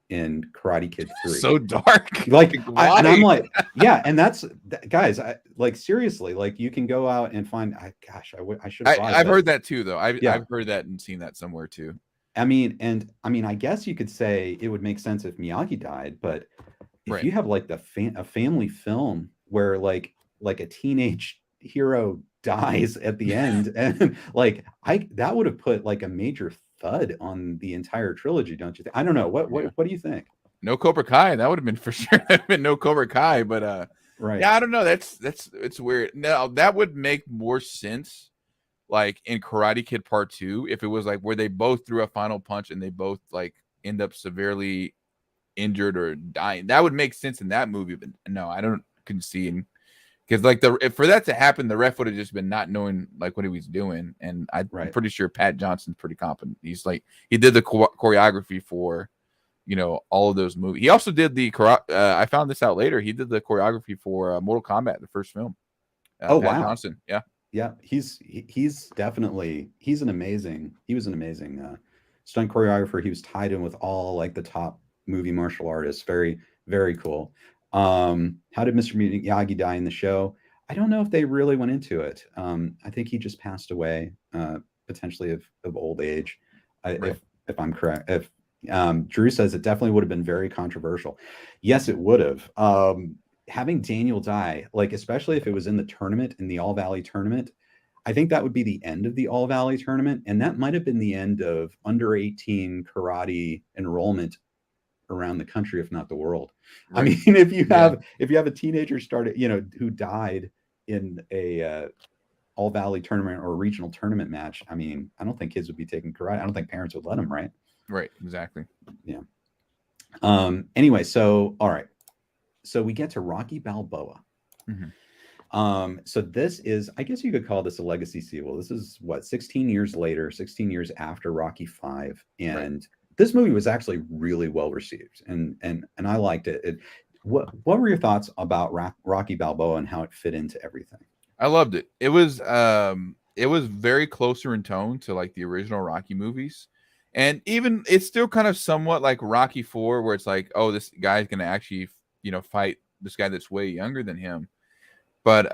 S2: in Karate Kid 3.
S3: So dark.
S2: Like,
S3: why?
S2: and I'm like, yeah, and that's guys, like seriously, like you can go out and find. I should.
S3: I've heard that too, though. I've
S2: Yeah.
S3: heard that and seen that somewhere too.
S2: I mean, I guess you could say it would make sense if Miyagi died, but if
S3: Right.
S2: you have like a family film where like a teenage hero dies at the end, and like that would have put like a major thud on the entire trilogy, don't you think? I don't know. What do you think?
S3: No Cobra Kai. That would have been for sure. That would have been no Cobra Kai, but
S2: right.
S3: Yeah, I don't know. It's weird. Now that would make more sense, like in Karate Kid Part 2, if it was like where they both threw a final punch and they both like end up severely injured or dying. That would make sense in that movie, but no, I don't concede. Because like for that to happen, the ref would have just been not knowing like what he was doing, and I'm pretty sure Pat Johnson's pretty competent. He's like he did the choreography for, all of those movies. He also did the I found this out later. He did the choreography for Mortal Kombat, the first film.
S2: Pat
S3: Johnson,
S2: yeah. He was an amazing stunt choreographer. He was tied in with all like the top movie martial artists. Very, very cool. How did Mr. Miyagi die in the show? I don't know if they really went into it. I think he just passed away, potentially of old age. If I'm correct. If Drew says it definitely would have been very controversial. Yes, it would have. Having Daniel die, like especially if it was in the tournament, in the All Valley tournament, I think that would be the end of the All Valley tournament, and that might have been the end of under 18 karate enrollment around the country, if not the world. Right. I mean, if you have a teenager who died in a All Valley tournament or a regional tournament match, I mean, I don't think kids would be taking karate. I don't think parents would let them, right?
S3: Right, exactly.
S2: Yeah. Anyway, so all right. So we get to Rocky Balboa.
S3: Mm-hmm.
S2: So this is, I guess you could call this a legacy sequel. This is 16 years later, 16 years after Rocky V. And this movie was actually really well received, and I liked it. What were your thoughts about Rocky Balboa and how it fit into everything?
S3: I loved it. It was very closer in tone to like the original Rocky movies. And even it's still kind of somewhat like Rocky IV, where it's like, oh, this guy's going to actually, fight this guy that's way younger than him. But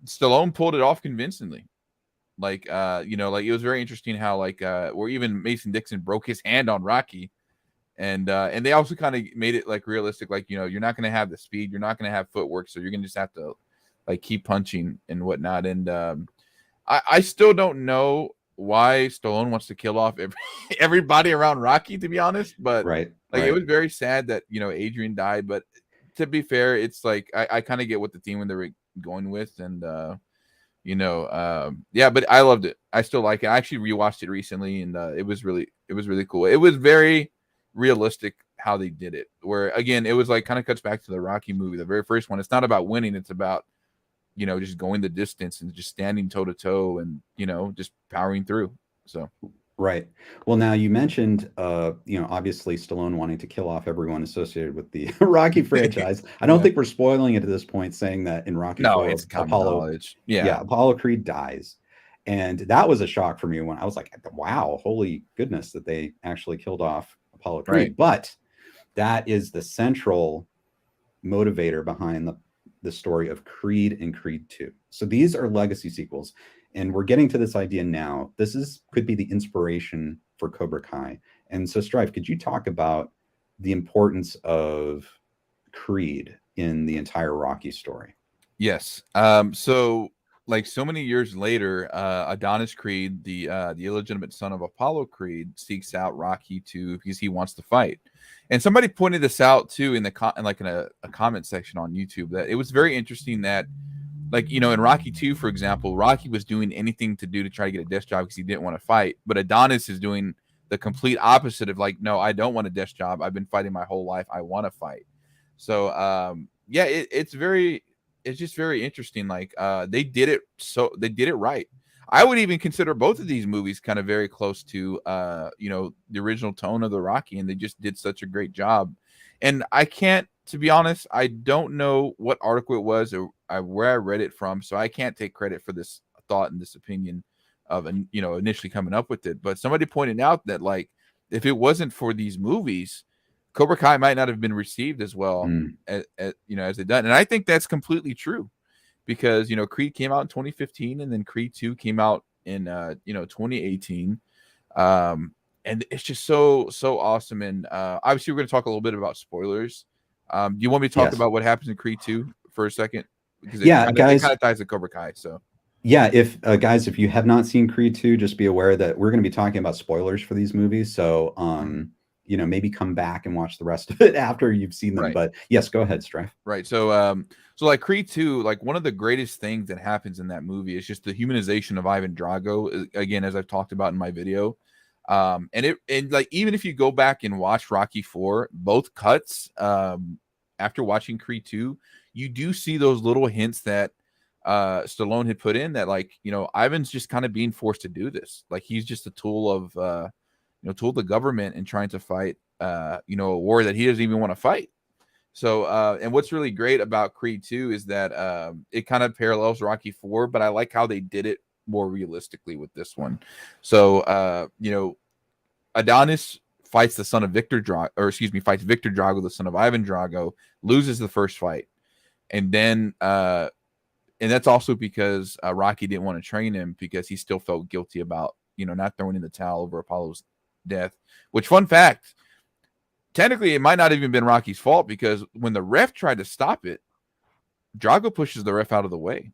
S3: Stallone pulled it off convincingly. Like, like it was very interesting how like where even Mason Dixon broke his hand on Rocky. And they also kind of made it like realistic, like, you're not going to have the speed, you're not going to have footwork, so you're going to just have to like keep punching and whatnot. And I still don't know why Stallone wants to kill off everybody around Rocky, to be honest. But it was very sad that Adrian died. But to be fair, it's like I kind of get what the theme they were going with, and but I loved it. I still like it. I actually rewatched it recently, and it was really cool. It was very realistic how they did it. Where again, it was like kind of cuts back to the Rocky movie, the very first one. It's not about winning; it's about just going the distance and just standing toe to toe and, just powering through. So.
S2: Right. Well, now you mentioned, obviously Stallone wanting to kill off everyone associated with the Rocky franchise. I don't think we're spoiling it at this point, saying that in Rocky IV,
S3: it's Apollo.
S2: Apollo Creed dies. And that was a shock for me when I was like, wow, holy goodness, that they actually killed off Apollo Creed. Right. But that is the central motivator behind the story of Creed and Creed 2. So these are legacy sequels, and we're getting to this idea now. This could be the inspiration for Cobra Kai. And so Stryfe, could you talk about the importance of Creed in the entire Rocky story?
S3: Yes. So like so many years later, Adonis Creed, the illegitimate son of Apollo Creed, seeks out Rocky because he wants to fight. And somebody pointed this out too in a comment section on YouTube, that it was very interesting that, like, in Rocky 2, for example, Rocky was doing anything to try to get a desk job because he didn't want to fight. But Adonis is doing the complete opposite of like, no, I don't want a desk job. I've been fighting my whole life. I want to fight. So it's just very interesting. Like they did it right. I would even consider both of these movies kind of very close to, the original tone of the Rocky, and they just did such a great job. And I can't to be honest, I don't know what article it was or where I read it from, so I can't take credit for this thought and this opinion of, initially coming up with it. But somebody pointed out that, like, if it wasn't for these movies, Cobra Kai might not have been received as well as it done. And I think that's completely true, because Creed came out in 2015, and then Creed 2 came out in 2018. And it's just so awesome. And obviously we're going to talk a little bit about spoilers. Do you want me to talk about what happens in Creed 2 for a second? Because it kind of ties to Cobra Kai. So
S2: yeah, if guys, if you have not seen Creed 2, just be aware that we're going to be talking about spoilers for these movies. So maybe come back and watch the rest of it after you've seen them. Right. But yes, go ahead, Stryfe.
S3: Right. So like Creed 2, like one of the greatest things that happens in that movie is just the humanization of Ivan Drago, again, as I've talked about in my video. And like, even if you go back and watch Rocky 4, both cuts, after watching Creed 2, you do see those little hints that Stallone had put in, that, like, Ivan's just kind of being forced to do this. Like, he's just a tool of the government and trying to fight a war that he doesn't even want to fight. So and what's really great about Creed 2 is that it kind of parallels Rocky 4, but I like how they did it more realistically with this one. So Adonis fights the son of Victor Drago, fights Victor Drago, the son of Ivan Drago, loses the first fight. And then and that's also because Rocky didn't want to train him, because he still felt guilty about not throwing in the towel over Apollo's death. Which, fun fact, technically it might not have even been Rocky's fault, because when the ref tried to stop it, Drago pushes the ref out of the way.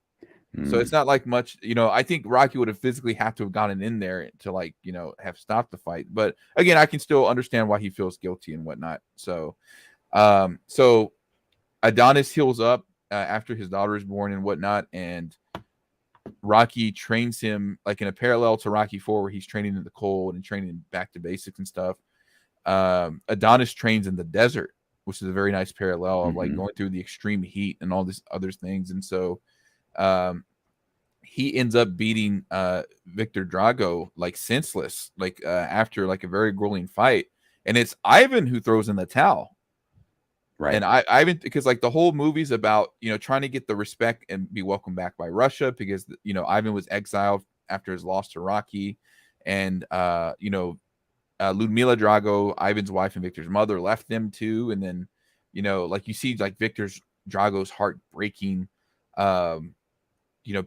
S3: So it's not like much, I think Rocky would have physically had to have gotten in there to, like, have stopped the fight. But again, I can still understand why he feels guilty and whatnot. So so Adonis heals up after his daughter is born and whatnot, and Rocky trains him, like, in a parallel to Rocky 4, where he's training in the cold and training back to basics and stuff. Adonis trains in the desert, which is a very nice parallel of, like, going through the extreme heat and all these other things. And so he ends up beating Victor Drago, like, senseless, like, after, like, a very grueling fight. And it's Ivan who throws in the towel. Right. And Ivan, because, like, the whole movie's about, trying to get the respect and be welcomed back by Russia, because, Ivan was exiled after his loss to Rocky. And, Ludmila Drago, Ivan's wife and Victor's mother, left them too. And then, like, you see, like, Drago's heart breaking,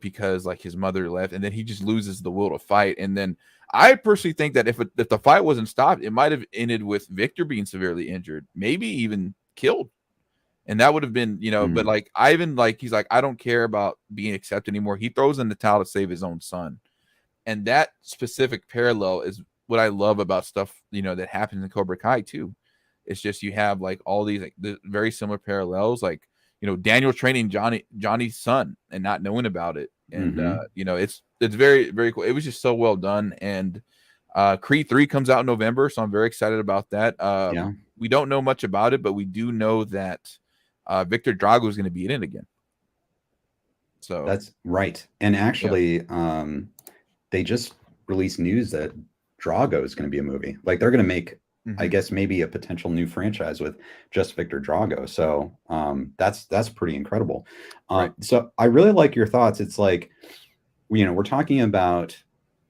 S3: because, like, his mother left, and then he just loses the will to fight. And then I personally think that if the fight wasn't stopped, it might have ended with Victor being severely injured, maybe even killed. And that would have been, but, like, Ivan, like, he's like, I don't care about being accepted anymore. He throws in the towel to save his own son. And that specific parallel is what I love about stuff, that happens in Cobra Kai too. It's just, you have, like, all these, like, the very similar parallels, like, Daniel training Johnny's son and not knowing about it. And, it's very, very cool. It was just so well done. And Creed 3 comes out in November, so I'm very excited about that. We don't know much about it, but we do know that Victor Drago is going to be in it again. So
S2: that's right. And actually, they just released news that Drago is going to be a movie. Like, they're going to make, I guess, maybe a potential new franchise with just Victor Drago. So that's pretty incredible. Right. So I really like your thoughts. It's like, we're talking about,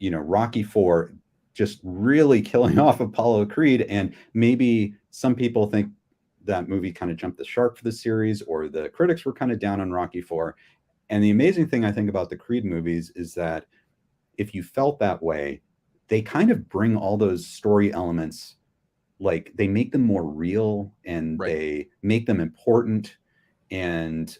S2: Rocky 4 just really killing off Apollo Creed. And maybe some people think that movie kind of jumped the shark for the series, or the critics were kind of down on Rocky 4. And the amazing thing I think about the Creed movies is that if you felt that way, they kind of bring all those story elements, like, they make them more real, and they make them important. And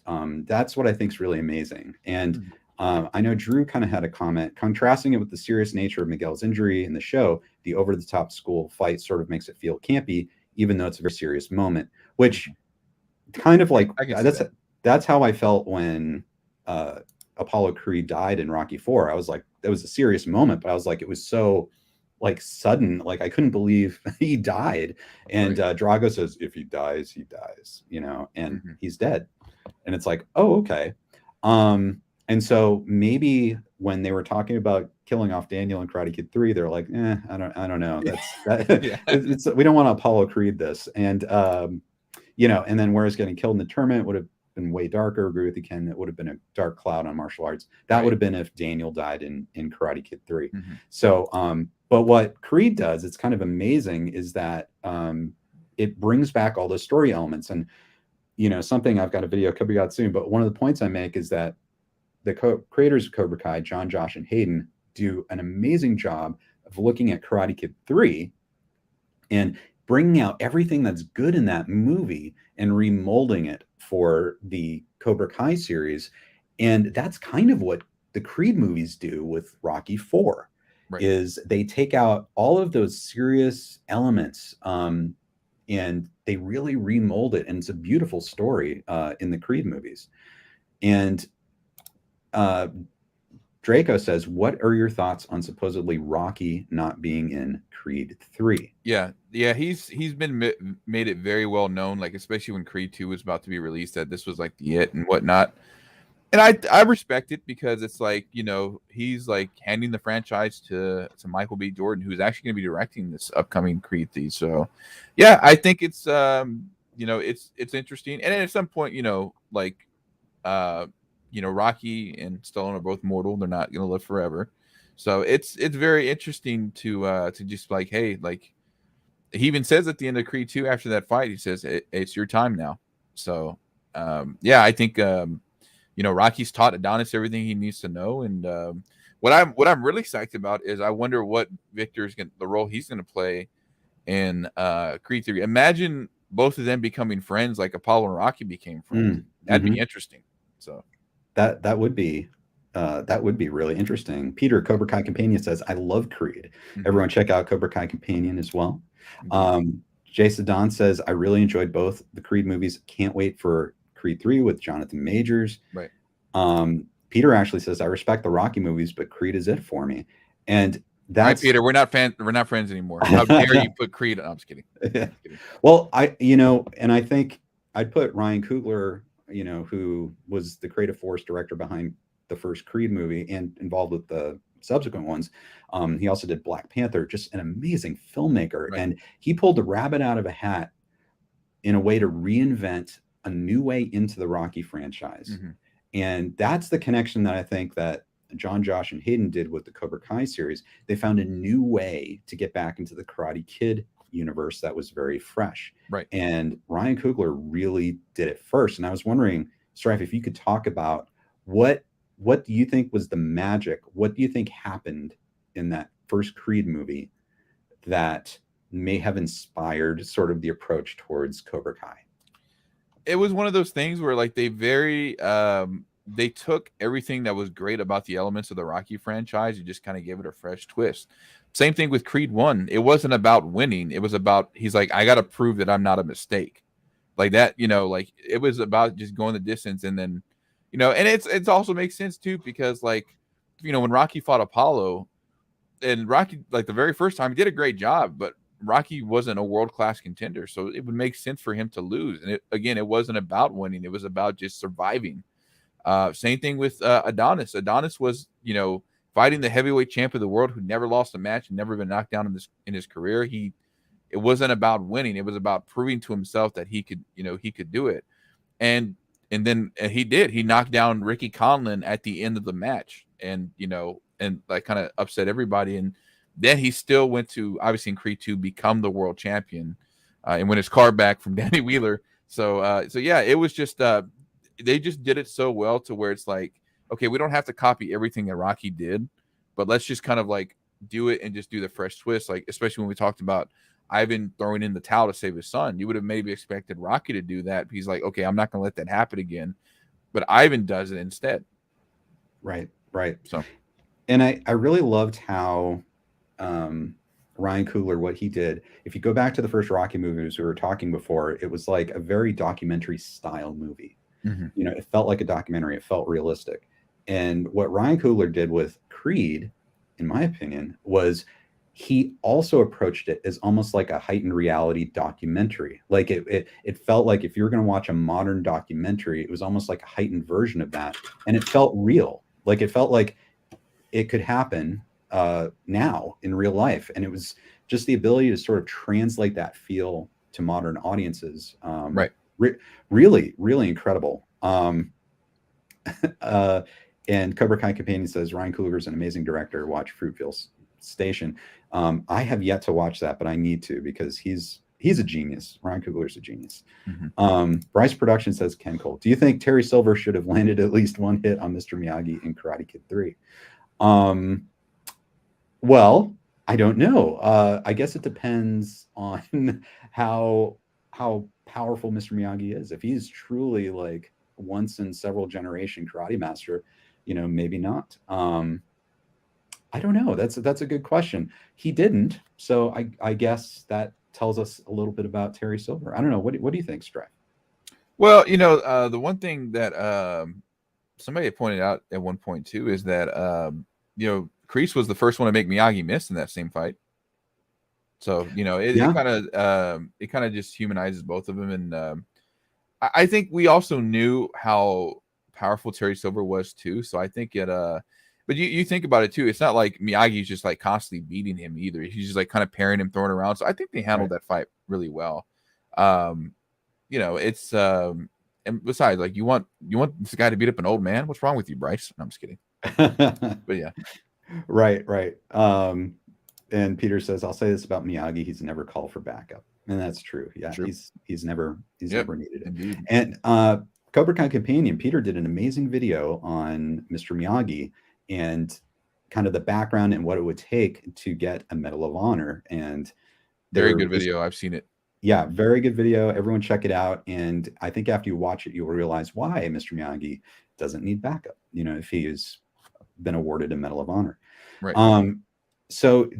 S2: that's what I think is really amazing. And I know Drew kind of had a comment contrasting it with the serious nature of Miguel's injury in the show. The over-the-top school fight sort of makes it feel campy, even though it's a very serious moment, which kind of, like, that's how I felt when Apollo Creed died in Rocky 4. I was like, that was a serious moment, but I was like, it was so, like, sudden. Like, I couldn't believe he died. And Drago says, if he dies, he dies, and he's dead. And it's like, oh, okay. And so maybe when they were talking about killing off Daniel in Karate Kid 3, they're like, I don't know. We don't want to Apollo Creed this. And you know, and then whereas getting killed in the tournament would have been way darker. Agree with you, Ken. It would have been a dark cloud on martial arts. That would have been if Daniel died in Karate Kid 3. So, but what Creed does, it's kind of amazing, is that it brings back all those story elements. And, you know, something I've got a video coming out soon, but one of the points I make is that the creators of Cobra Kai, John, Josh, and Hayden, do an amazing job of looking at Karate Kid 3 and bringing out everything that's good in that movie and remolding it for the Cobra Kai series. And that's kind of what the Creed movies do with Rocky IV, is they take out all of those serious elements and they really remold it. And it's a beautiful story in the Creed movies. And Draco says, what are your thoughts on supposedly Rocky not being in Creed 3?
S3: Yeah, he's been made it very well known, like especially when Creed 2 was about to be released, that this was like the it and whatnot. And I respect it, because it's like, you know, he's like handing the franchise to Michael B. Jordan, who's actually going to be directing this upcoming Creed 3. So yeah, I think it's you know, it's interesting. And at some point, you know, like you know, Rocky and Stallone are both mortal. They're not going to live forever. So it's very interesting to just like, hey, like he even says at the end of Creed 2 after that fight, he says, it's your time now. So yeah, I think you know, Rocky's taught Adonis everything he needs to know. And what I'm really psyched about is I wonder what Victor's the role he's going to play in Creed 3. Imagine both of them becoming friends like Apollo and Rocky became friends. That'd be interesting. So
S2: that would be really interesting. Peter, Cobra Kai Companion, says, I love Creed. Everyone check out Cobra Kai Companion as well. Jason Don says, I really enjoyed both the Creed movies. Can't wait for Creed 3 with Jonathan Majors. Peter actually says, I respect the Rocky movies, but Creed is it for me. And that's
S3: Peter, we're not friends anymore. How dare you put Creed? I'm just kidding.
S2: Well, you know, and I think I'd put Ryan Coogler, you know, who was the creative force director behind the first Creed movie and involved with the subsequent ones. He also did Black Panther, just an amazing filmmaker. And he pulled the rabbit out of a hat in a way to reinvent a new way into the Rocky franchise. And that's the connection that I think that John, Josh, and Hayden did with the Cobra Kai series. They found a new way to get back into the Karate Kid universe that was very fresh. And Ryan Coogler really did it first. And I was wondering, Stryfe, if you could talk about what do you think was the magic? What do you think happened in that first Creed movie that may have inspired sort of the approach towards Cobra Kai?
S3: It was one of those things where like they took everything that was great about the elements of the Rocky franchise and just kind of gave it a fresh twist. Same thing with Creed 1. It wasn't about winning. It was about, he's like, I got to prove that I'm not a mistake. Like that, you know, like it was about just going the distance. And then, you know, and it's also makes sense too, because like, you know, when Rocky fought Apollo, and Rocky, like the very first time, he did a great job, but Rocky wasn't a world-class contender. So it would make sense for him to lose. And it wasn't about winning. It was about just surviving. Same thing with Adonis. Adonis was, you know, fighting the heavyweight champ of the world who never lost a match and never been knocked down in his career. It wasn't about winning. It was about proving to himself that he could, you know, he could do it. And then he did. He knocked down Ricky Conlon at the end of the match, and, you know, and like kind of upset everybody. And then he still went to, obviously in Creed 2, become the world champion and win his car back from Danny Wheeler. So yeah, it was just, they just did it so well to where it's like, okay, we don't have to copy everything that Rocky did, but let's just kind of like do it and just do the fresh twist. Like, especially when we talked about Ivan throwing in the towel to save his son, you would have maybe expected Rocky to do that. He's like, okay, I'm not going to let that happen again. But Ivan does it instead.
S2: Right.
S3: So,
S2: and I really loved how Ryan Coogler, what he did. If you go back to the first Rocky movies we were talking before, it was like a very documentary style movie. You know, it felt like a documentary. It felt realistic. And what Ryan Coogler did with Creed, in my opinion, was he also approached it as almost like a heightened reality documentary. Like it felt like if you're going to watch a modern documentary, it was almost like a heightened version of that. And it felt real. Like it felt like it could happen now in real life. And it was just the ability to sort of translate that feel to modern audiences. Really, really incredible. And Cobra Kai Companion says Ryan Coogler is an amazing director. Watch Fruitville Station. I have yet to watch that, but I need to because he's a genius. Ryan Coogler's a genius. Bryce Production says Ken Cole. Do you think Terry Silver should have landed at least one hit on Mr. Miyagi in Karate Kid 3? Well, I don't know. I guess it depends on how powerful Mr. Miyagi is. If he's truly like once in several generation karate master, maybe not. I don't know. That's a good question. He didn't, so I guess that tells us a little bit about Terry Silver. I don't know. What do you think, Stryfe?
S3: Well, the one thing that somebody had pointed out at one point too is that Kreese was the first one to make Miyagi miss in that same fight. So it kind of just humanizes both of them, and I think we also knew how powerful Terry Silver was too. So I think it. But you think about it too. It's not like Miyagi's just like constantly beating him either. He's just like kind of parrying him, throwing around. So I think they handled that fight really well. It's and besides, like you want this guy to beat up an old man? What's wrong with you, Bryce? No, I'm just kidding. But yeah.
S2: Right. And Peter says, I'll say this about Miyagi, he's never called for backup. And that's true. Yeah, true. He's never needed it. Indeed. And Cobra Kai Companion, Peter did an amazing video on Mr. Miyagi and kind of the background and what it would take to get a Medal of Honor. And
S3: very good video. I've seen it.
S2: Yeah, very good video. Everyone check it out. And I think after you watch it, you'll realize why Mr. Miyagi doesn't need backup, if he has been awarded a Medal of Honor.
S3: Right.
S2: So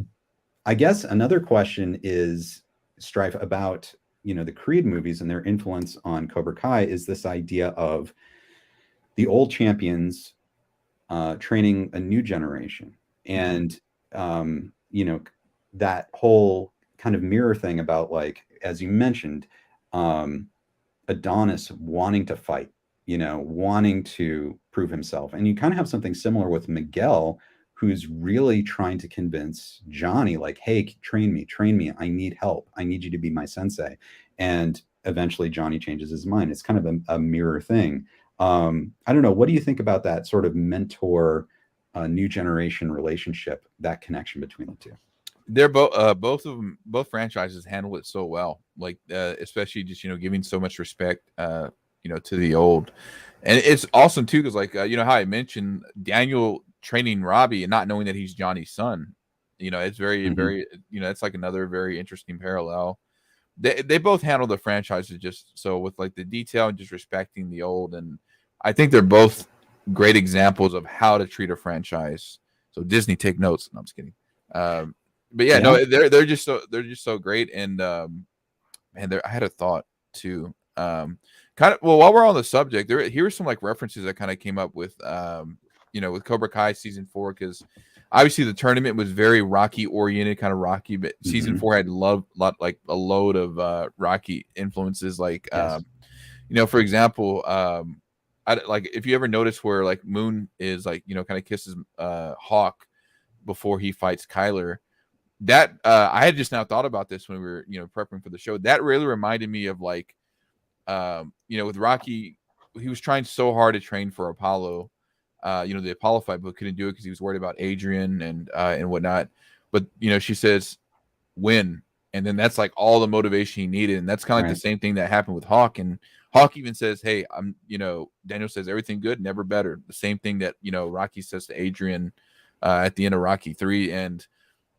S2: I guess another question is, Stryfe, about the Creed movies and their influence on Cobra Kai is this idea of the old champions training a new generation, and that whole kind of mirror thing about, like, as you mentioned, Adonis wanting to fight, wanting to prove himself, and you kind of have something similar with Miguel, who's really trying to convince Johnny, like, hey, train me. I need help. I need you to be my sensei. And eventually Johnny changes his mind. It's kind of a mirror thing. I don't know. What do you think about that sort of mentor, new generation relationship, that connection between the two?
S3: They're both of them, both franchises handle it so well. Like, especially just, giving so much respect, to the old. And it's awesome too, because like, how I mentioned Daniel training Robbie and not knowing that he's Johnny's son, it's very, very, it's like another very interesting parallel. They both handle the franchises just so with like the detail and just respecting the old. And I think they're both great examples of how to treat a franchise. So Disney, take notes. No, I'm just kidding. But yeah, no, they're just so great. And man, I had a thought too. Kind of, well, while we're on the subject, here are some like references that kind of came up with with Cobra Kai season 4, because obviously the tournament was very Rocky oriented, kind of Rocky, but season 4 had like a load of Rocky influences, like for example, like if you ever notice where like Moon is like kind of kisses Hawk before he fights Kyler, that I had just now thought about this when we were prepping for the show. That really reminded me of like with Rocky, he was trying so hard to train for Apollo, the Apollo fight, but couldn't do it because he was worried about Adrian and whatnot. But she says, win, and then that's like all the motivation he needed, and that's kind of like the same thing that happened with Hawk. And Hawk even says, hey, I'm Daniel says everything good, never better. The same thing that Rocky says to Adrian at the end of Rocky 3. And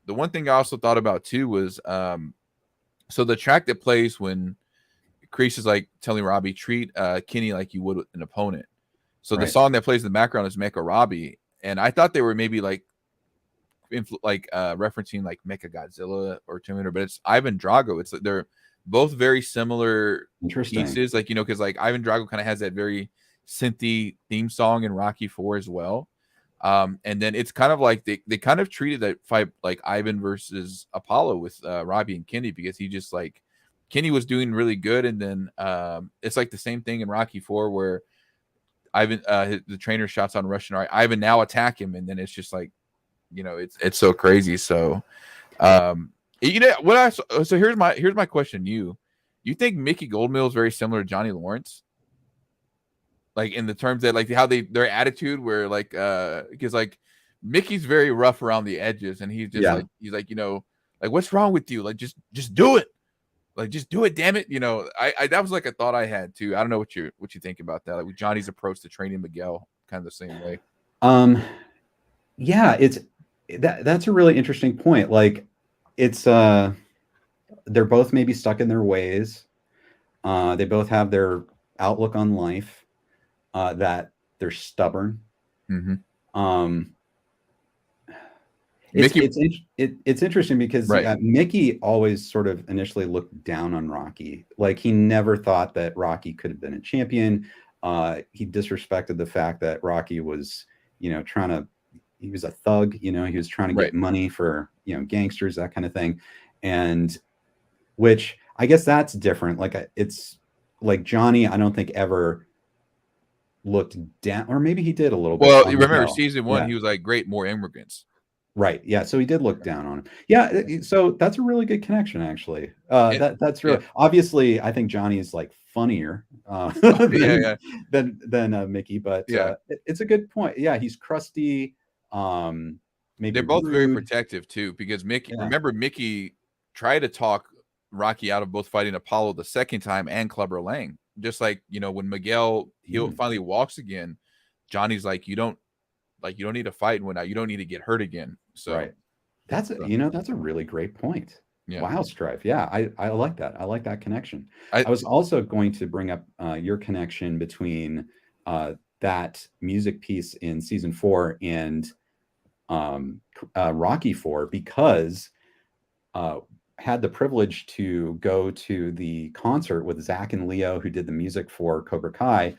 S3: the one thing I also thought about too was so the track that plays when Kreese is like telling Robbie, treat Kenny like you would an opponent. So the song that plays in the background is Mecha Robbie, and I thought they were maybe like referencing like Mecha Godzilla or Terminator, but it's Ivan Drago. It's they're both very similar pieces, like because like Ivan Drago kind of has that very synthy theme song in Rocky 4 as well. And then it's kind of like they kind of treated that fight like Ivan versus Apollo with Robbie and Kenny, because he just like Kenny was doing really good, and then it's like the same thing in Rocky 4 where Ivan the trainer shots on Russian. Right, Ivan now attack him, and then it's just like it's so crazy. So so here's my question to you. you think Mickey Goldmill is very similar to Johnny Lawrence? Like in the terms that like how their attitude where like because like Mickey's very rough around the edges and he's just he's like, you know, like what's wrong with you? Like just do it. Like just do it, damn it. You know, I that was like a thought I had too. I don't know what you think about that. Like with Johnny's approach to training Miguel, kind of the same way.
S2: Yeah, that's a really interesting point. Like it's they're both maybe stuck in their ways. They both have their outlook on life, that they're stubborn. It's interesting because Mickey always sort of initially looked down on Rocky. Like he never thought that Rocky could have been a champion. He disrespected the fact that Rocky was, you know, he was a thug, you know, he was trying to get money for, you know, gangsters, that kind of thing. And which I guess that's different. Like it's like Johnny, I don't think ever looked down, or maybe he did a little bit.
S3: Well, you remember season 1, he was like, great, more immigrants.
S2: Right. Yeah. So he did look down on him. Yeah. So that's a really good connection, actually. That's really obviously. I think Johnny is like funnier than Mickey, but it's a good point. Yeah, he's crusty. Maybe
S3: they're both very protective too, because Mickey. Remember, Mickey tried to talk Rocky out of both fighting Apollo the second time and Clubber Lang. Just like, you know, when Miguel finally walks again, Johnny's like, you don't need to fight and whatnot. You don't need to get hurt again. So
S2: that's a really great point. Yeah. Wow, Stryfe. Yeah, I like that. I like that connection. I was also going to bring up your connection between that music piece in season 4 and Rocky 4, because had the privilege to go to the concert with Zach and Leo, who did the music for Cobra Kai,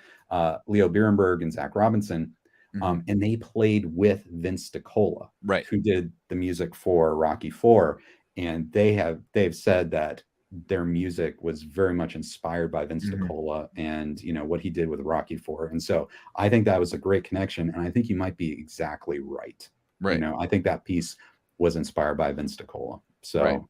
S2: Leo Bierenberg and Zach Robinson. And they played with Vince DiCola, who did the music for Rocky 4. And they've said that their music was very much inspired by Vince DiCola and, you know, what he did with Rocky 4. And so I think that was a great connection. And I think you might be exactly right. You know, I think that piece was inspired by Vince DiCola. So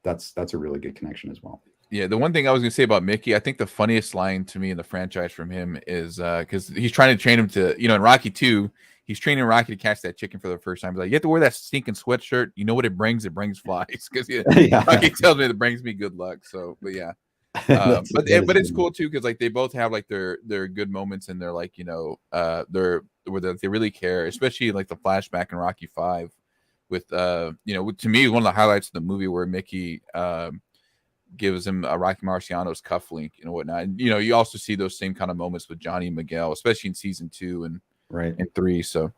S2: that's a really good connection as well.
S3: Yeah, the one thing I was going to say about Mickey, I think the funniest line to me in the franchise from him is because he's trying to train him to, you know, in Rocky 2, he's training Rocky to catch that chicken for the first time. He's like, you have to wear that stinking sweatshirt. You know what it brings? It brings flies. Because Rocky tells me it brings me good luck. So, but yeah. But it's cool too, because like they both have like their good moments, and they're like, you know, they really care, especially like the flashback in Rocky 5 with you know, to me, one of the highlights of the movie where Mickey gives him a Rocky Marciano's cufflink and whatnot. And, you know, you also see those same kind of moments with Johnny and Miguel, especially in season 2 and 3. So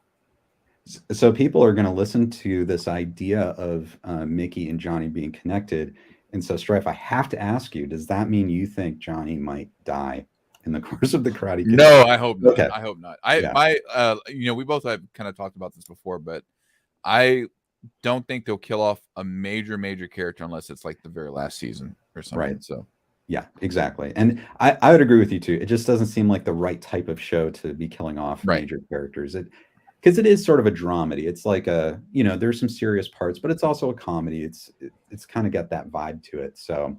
S2: people are going to listen to this idea of Mickey and Johnny being connected. And so, Stryfe, I have to ask you, does that mean you think Johnny might die in the course of the Karate Kid?
S3: No, I hope not. Okay. I hope not. You know, we both have kind of talked about this before, but I don't think they'll kill off a major character unless it's like the very last season or something. Right. So
S2: yeah, exactly. And I would agree with you too. It just doesn't seem like the right type of show to be killing off major characters. Because it is sort of a dramedy. It's like you know, there's some serious parts, but it's also a comedy. It's kind of got that vibe to it. So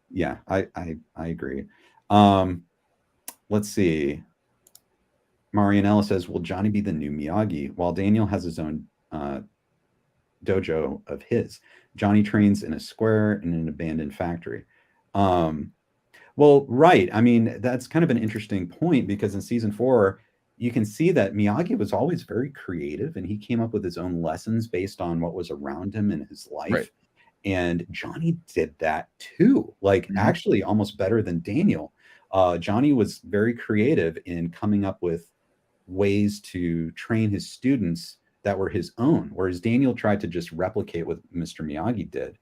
S2: yeah, I agree. Let's see. Marianella says, will Johnny be the new Miyagi while Daniel has his own dojo of his? Johnny trains in a square in an abandoned factory. Well, right. I mean, that's kind of an interesting point, because in season 4, you can see that Miyagi was always very creative, and he came up with his own lessons based on what was around him in his life. And Johnny did that too, like actually almost better than Daniel. Johnny was very creative in coming up with ways to train his students that were his own, whereas Daniel tried to just replicate what Mr. Miyagi did.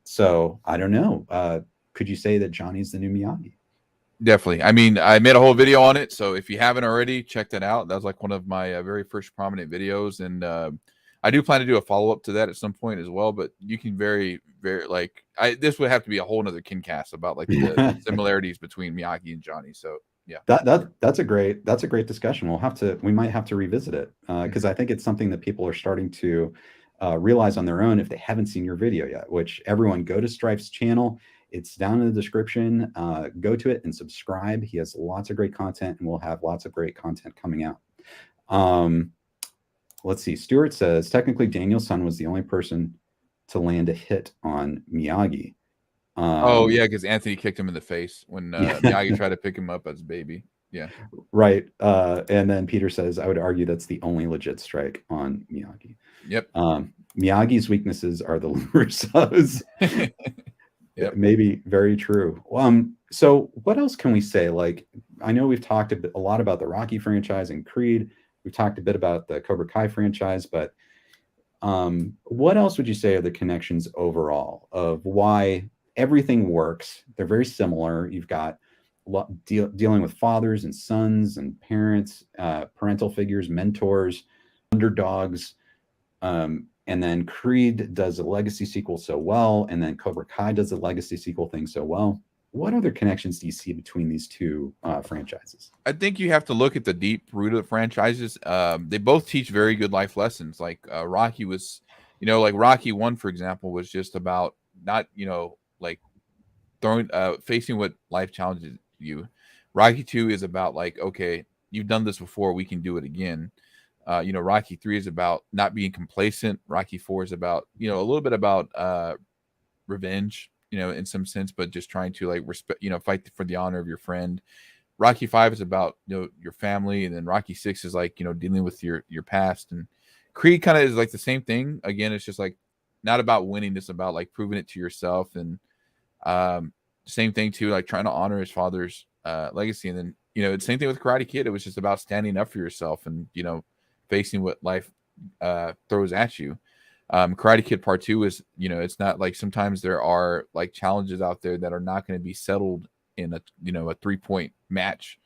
S2: So I don't know. Could you say that Johnny's the new Miyagi?
S3: Definitely. I mean, I made a whole video on it, so if you haven't already, check that out. That was like one of my very first prominent videos, and I do plan to do a follow-up to that at some point as well. But you can very like this would have to be a whole nother KenCast about like the similarities between Miyagi and Johnny. So yeah,
S2: that's a great discussion. We might have to revisit it because I think it's something that people are starting to realize on their own if they haven't seen your video yet. Which everyone, go to Stryfe's channel. It's down in the description. Go to it and subscribe. He has lots of great content, and we'll have lots of great content coming out. Let's see. Stuart says, technically, Daniel's son was the only person to land a hit on Miyagi.
S3: Oh, yeah, because Anthony kicked him in the face when Miyagi tried to pick him up as a baby. Yeah.
S2: Right. And then Peter says, I would argue that's the only legit strike on Miyagi.
S3: Yep.
S2: Miyagi's weaknesses are the Russos. Yep. Maybe very true. So what else can we say? Like, I know we've talked a lot about the Rocky franchise and Creed. We've talked a bit about the Cobra Kai franchise, but what else would you say are the connections overall of why everything works? They're very similar. You've got dealing with fathers and sons and parents, parental figures, mentors, underdogs. And then Creed does a legacy sequel so well, and then Cobra Kai does a legacy sequel thing so well. What other connections do you see between these two franchises?
S3: I think you have to look at the deep root of the franchises. They both teach very good life lessons. Like Rocky was, like Rocky 1, for example, was just about not, like facing what life challenges you. Rocky 2 is about like, okay, you've done this before, we can do it again. Rocky 3 is about not being complacent. Rocky 4 is about, a little bit about revenge, in some sense, but just trying to like respect, fight for the honor of your friend. Rocky 5 is about, your family. And then Rocky 6 is like, dealing with your past. And Creed kind of is like the same thing. Again, it's just like not about winning. It's about like proving it to yourself. And same thing too, like trying to honor his father's legacy. And then, it's the same thing with Karate Kid. It was just about standing up for yourself and, facing what life throws at you. Karate Kid Part 2 is, it's not like sometimes there are like challenges out there that are not going to be settled in a 3-point match.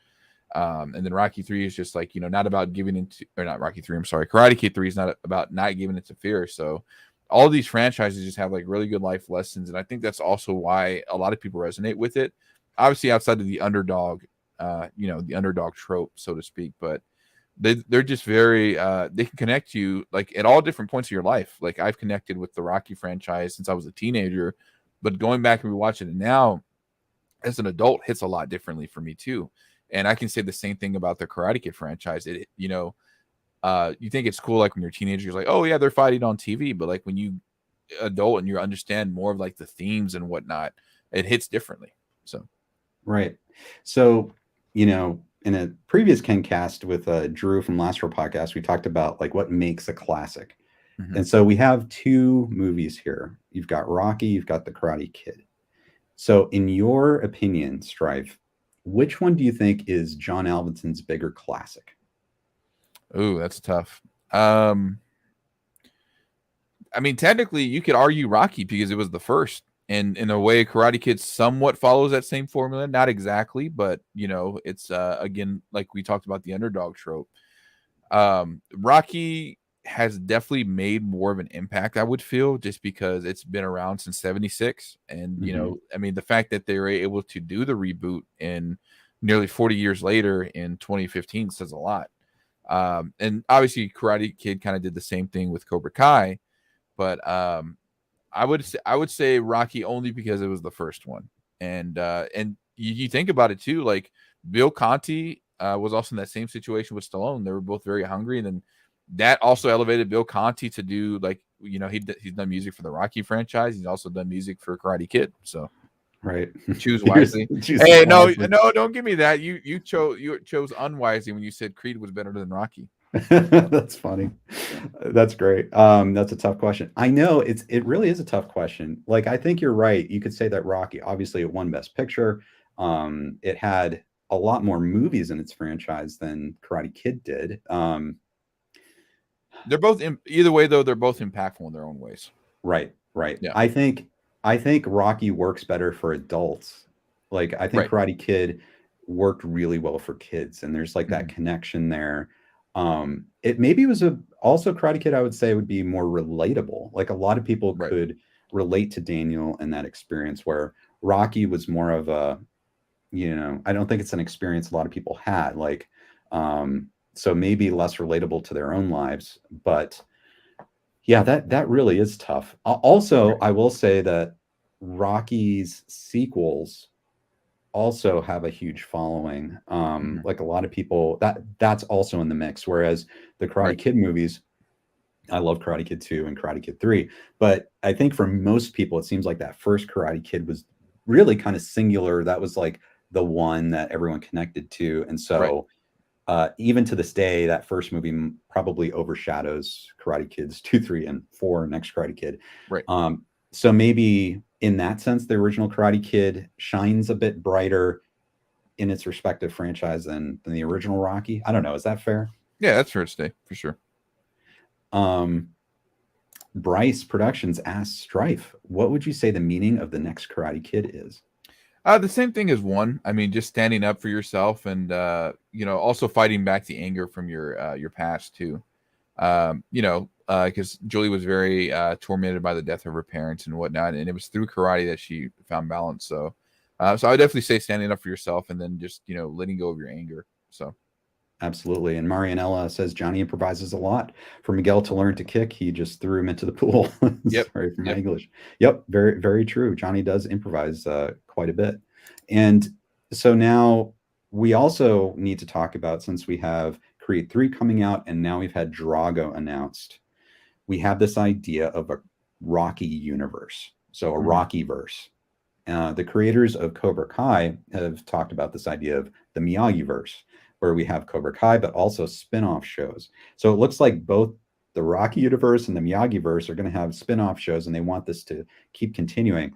S3: And then Rocky 3 is just like, not about giving into, or not Rocky 3, I'm sorry. Karate Kid 3 is not about not giving into fear. So all these franchises just have like really good life lessons. And I think that's also why a lot of people resonate with it. Obviously outside of the underdog, the underdog trope, so to speak, but they're just very they can connect you like at all different points of your life. Like I've connected with the Rocky franchise since I was a teenager, but going back and rewatching it now as an adult hits a lot differently for me too. And I can say the same thing about the Karate Kid franchise. It you think it's cool like when you're a teenager, you're like, oh yeah, they're fighting on TV, but like when you adult and you understand more of like the themes and whatnot, it hits differently. So
S2: right. So in a previous KenCast with Drew from Last Row Podcast, we talked about like what makes a classic. Mm-hmm. And so we have two movies here. You've got Rocky, you've got the Karate Kid. So in your opinion, Stryfe, which one do you think is John Alvinson's bigger classic?
S3: Ooh, that's tough. I mean, technically you could argue Rocky because it was the first. And in a way, Karate Kid somewhat follows that same formula. Not exactly, but, it's, again, like we talked about the underdog trope. Rocky has definitely made more of an impact, I would feel, just because it's been around since 76. And, I mean, the fact that they were able to do the reboot in nearly 40 years later in 2015 says a lot. And obviously, Karate Kid kind of did the same thing with Cobra Kai. But I would say Rocky only because it was the first one, and you think about it too. Like Bill Conti was also in that same situation with Stallone. They were both very hungry, and then that also elevated Bill Conti to do like he's done music for the Rocky franchise. He's also done music for Karate Kid. So
S2: right,
S3: choose wisely. Hey, no, don't give me that. You chose unwisely when you said Creed was better than Rocky.
S2: That's funny. That's great. That's a tough question. I know it really is a tough question. Like, I think you're right. You could say that Rocky, obviously it won Best Picture. It had a lot more movies in its franchise than Karate Kid did.
S3: They're both either way though, they're both impactful in their own ways.
S2: Right.
S3: Yeah.
S2: I think Rocky works better for adults. Like, I think Karate Kid worked really well for kids, and there's like that connection there. It maybe was also Karate Kid, I would say, would be more relatable. Like a lot of people could relate to Daniel and that experience, where Rocky was more of a, I don't think it's an experience a lot of people had. Like, so maybe less relatable to their own lives. But yeah, that really is tough. Also, I will say that Rocky's sequels also have a huge following. Like a lot of people, that's also in the mix. Whereas the Karate Kid movies, I love Karate Kid 2 and Karate Kid 3, but I think for most people, it seems like that first Karate Kid was really kind of singular. That was like the one that everyone connected to. And so even to this day, that first movie probably overshadows Karate Kids 2, 3, and 4, next Karate Kid.
S3: Right.
S2: So maybe in that sense, the original Karate Kid shines a bit brighter in its respective franchise than the original Rocky. I don't know. Is that fair?
S3: Yeah, that's fair to say, for sure.
S2: Bryce Productions asks Stryfe, what would you say the meaning of the next Karate Kid is?
S3: The same thing as one. I mean, just standing up for yourself and, also fighting back the anger from your past too. Because Julie was very tormented by the death of her parents and whatnot. And it was through karate that she found balance. So I would definitely say standing up for yourself and then just, letting go of your anger. So.
S2: Absolutely. And Marianella says Johnny improvises a lot. For Miguel to learn to kick, he just threw him into the pool. Sorry for my English. Yep. Very, very true. Johnny does improvise quite a bit. And so now we also need to talk about, since we have Creed 3 coming out and now we've had Drago announced, we have this idea of a Rocky universe. So a Rocky verse. The creators of Cobra Kai have talked about this idea of the Miyagi verse, where we have Cobra Kai, but also spin-off shows. So it looks like both the Rocky universe and the Miyagi verse are going to have spin-off shows, and they want this to keep continuing.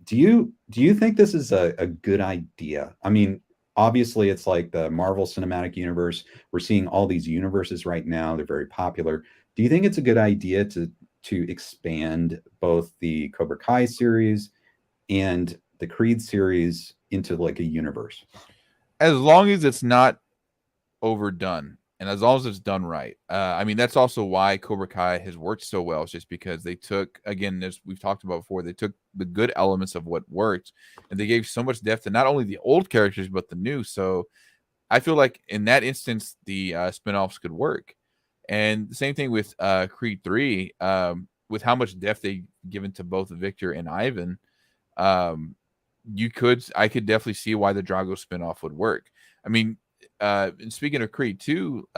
S2: Do you think this is a good idea? I mean, obviously it's like the Marvel Cinematic Universe. We're seeing all these universes right now. They're very popular. Do you think it's a good idea to expand both the Cobra Kai series and the Creed series into like a universe?
S3: As long as it's not overdone and as long as it's done right. I mean, that's also why Cobra Kai has worked so well. It's just because they took, again, as we've talked about before, they took the good elements of what worked and they gave so much depth to not only the old characters but the new. So I feel like in that instance the spinoffs could work. And the same thing with Creed 3, with how much depth they given to both Victor and Ivan. I could definitely see why the Drago spinoff would work. I mean, and speaking of Creed 2,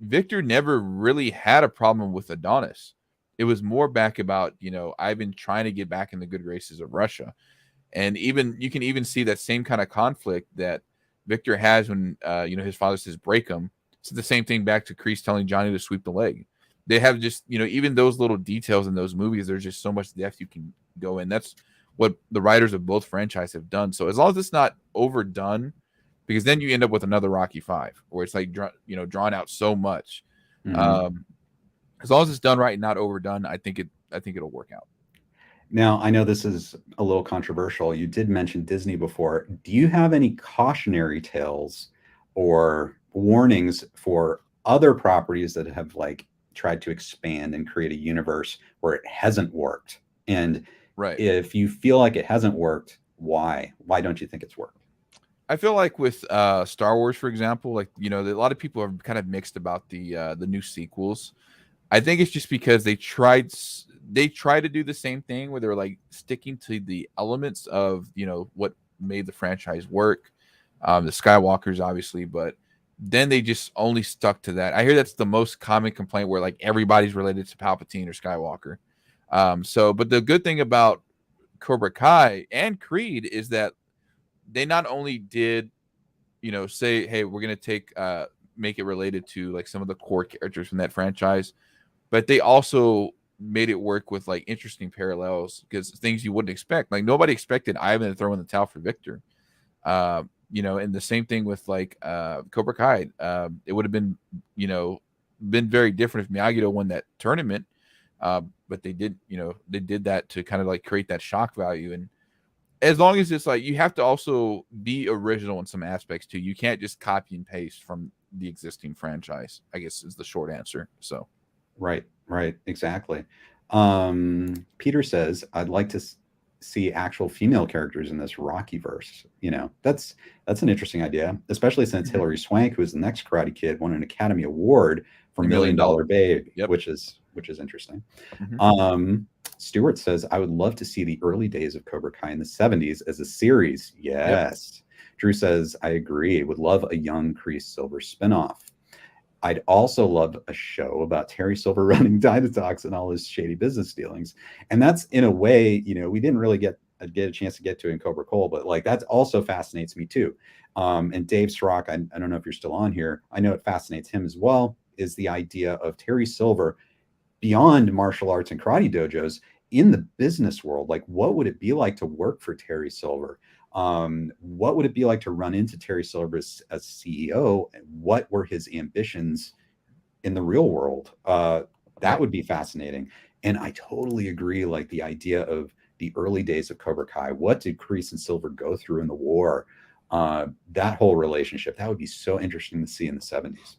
S3: Victor never really had a problem with Adonis. It was more back about, Ivan trying to get back in the good graces of Russia. And even you can even see that same kind of conflict that Victor has when, his father says, break him. It's the same thing back to Kreese telling Johnny to sweep the leg. They have just, even those little details in those movies, there's just so much depth you can go in. That's what the writers of both franchises have done. So as long as it's not overdone, because then you end up with another Rocky V where it's like, drawn out so much. As long as it's done right and not overdone, I think it'll work out.
S2: Now, I know this is a little controversial. You did mention Disney before. Do you have any cautionary tales or warnings for other properties that have like tried to expand and create a universe where it hasn't worked? And if you feel like it hasn't worked, why? Why don't you think it's worked?
S3: I feel like with Star Wars, for example, like, a lot of people are kind of mixed about the new sequels. I think it's just because they try to do the same thing where they're like sticking to the elements of, what made the franchise work. The Skywalkers, obviously, but then they just only stuck to that. I hear that's the most common complaint where like everybody's related to Palpatine or Skywalker. But the good thing about Cobra Kai and Creed is that they not only did, say, hey, we're going to make it related to like some of the core characters from that franchise, but they also made it work with like interesting parallels because things you wouldn't expect. Like nobody expected Ivan to throw in the towel for Victor. And the same thing with like Cobra Kai. It would have been, been very different if Miyagi won that tournament. But they did that to kind of like create that shock value. And as long as it's like, you have to also be original in some aspects too. You can't just copy and paste from the existing franchise, I guess is the short answer. So.
S2: Right. Exactly. Peter says, I'd like to see actual female characters in this Rocky verse. That's an interesting idea, especially since Hilary Swank, who is the next Karate Kid, won an Academy Award for $1 Million Babe, which is interesting. Stuart says, I would love to see the early days of Cobra Kai in the 70s as a series. Yes. Yep. Drew says, I agree. Would love a young Kreese Silver spinoff. I'd also love a show about Terry Silver running Dynatox and all his shady business dealings. And that's, in a way, you know, we didn't really get a chance to get to in Cobra Cole, but like that also fascinates me too. And Dave Srock, I don't know if you're still on here. I know it fascinates him as well, is the idea of Terry Silver beyond martial arts and karate dojos in the business world. Like, what would it be like to work for Terry Silver? What would it be like to run into Terry Silver as CEO? What were his ambitions in the real world? That would be fascinating. And I totally agree. Like the idea of the early days of Cobra Kai, what did Kreese and Silver go through in the war? That whole relationship, that would be so interesting to see in the 70s.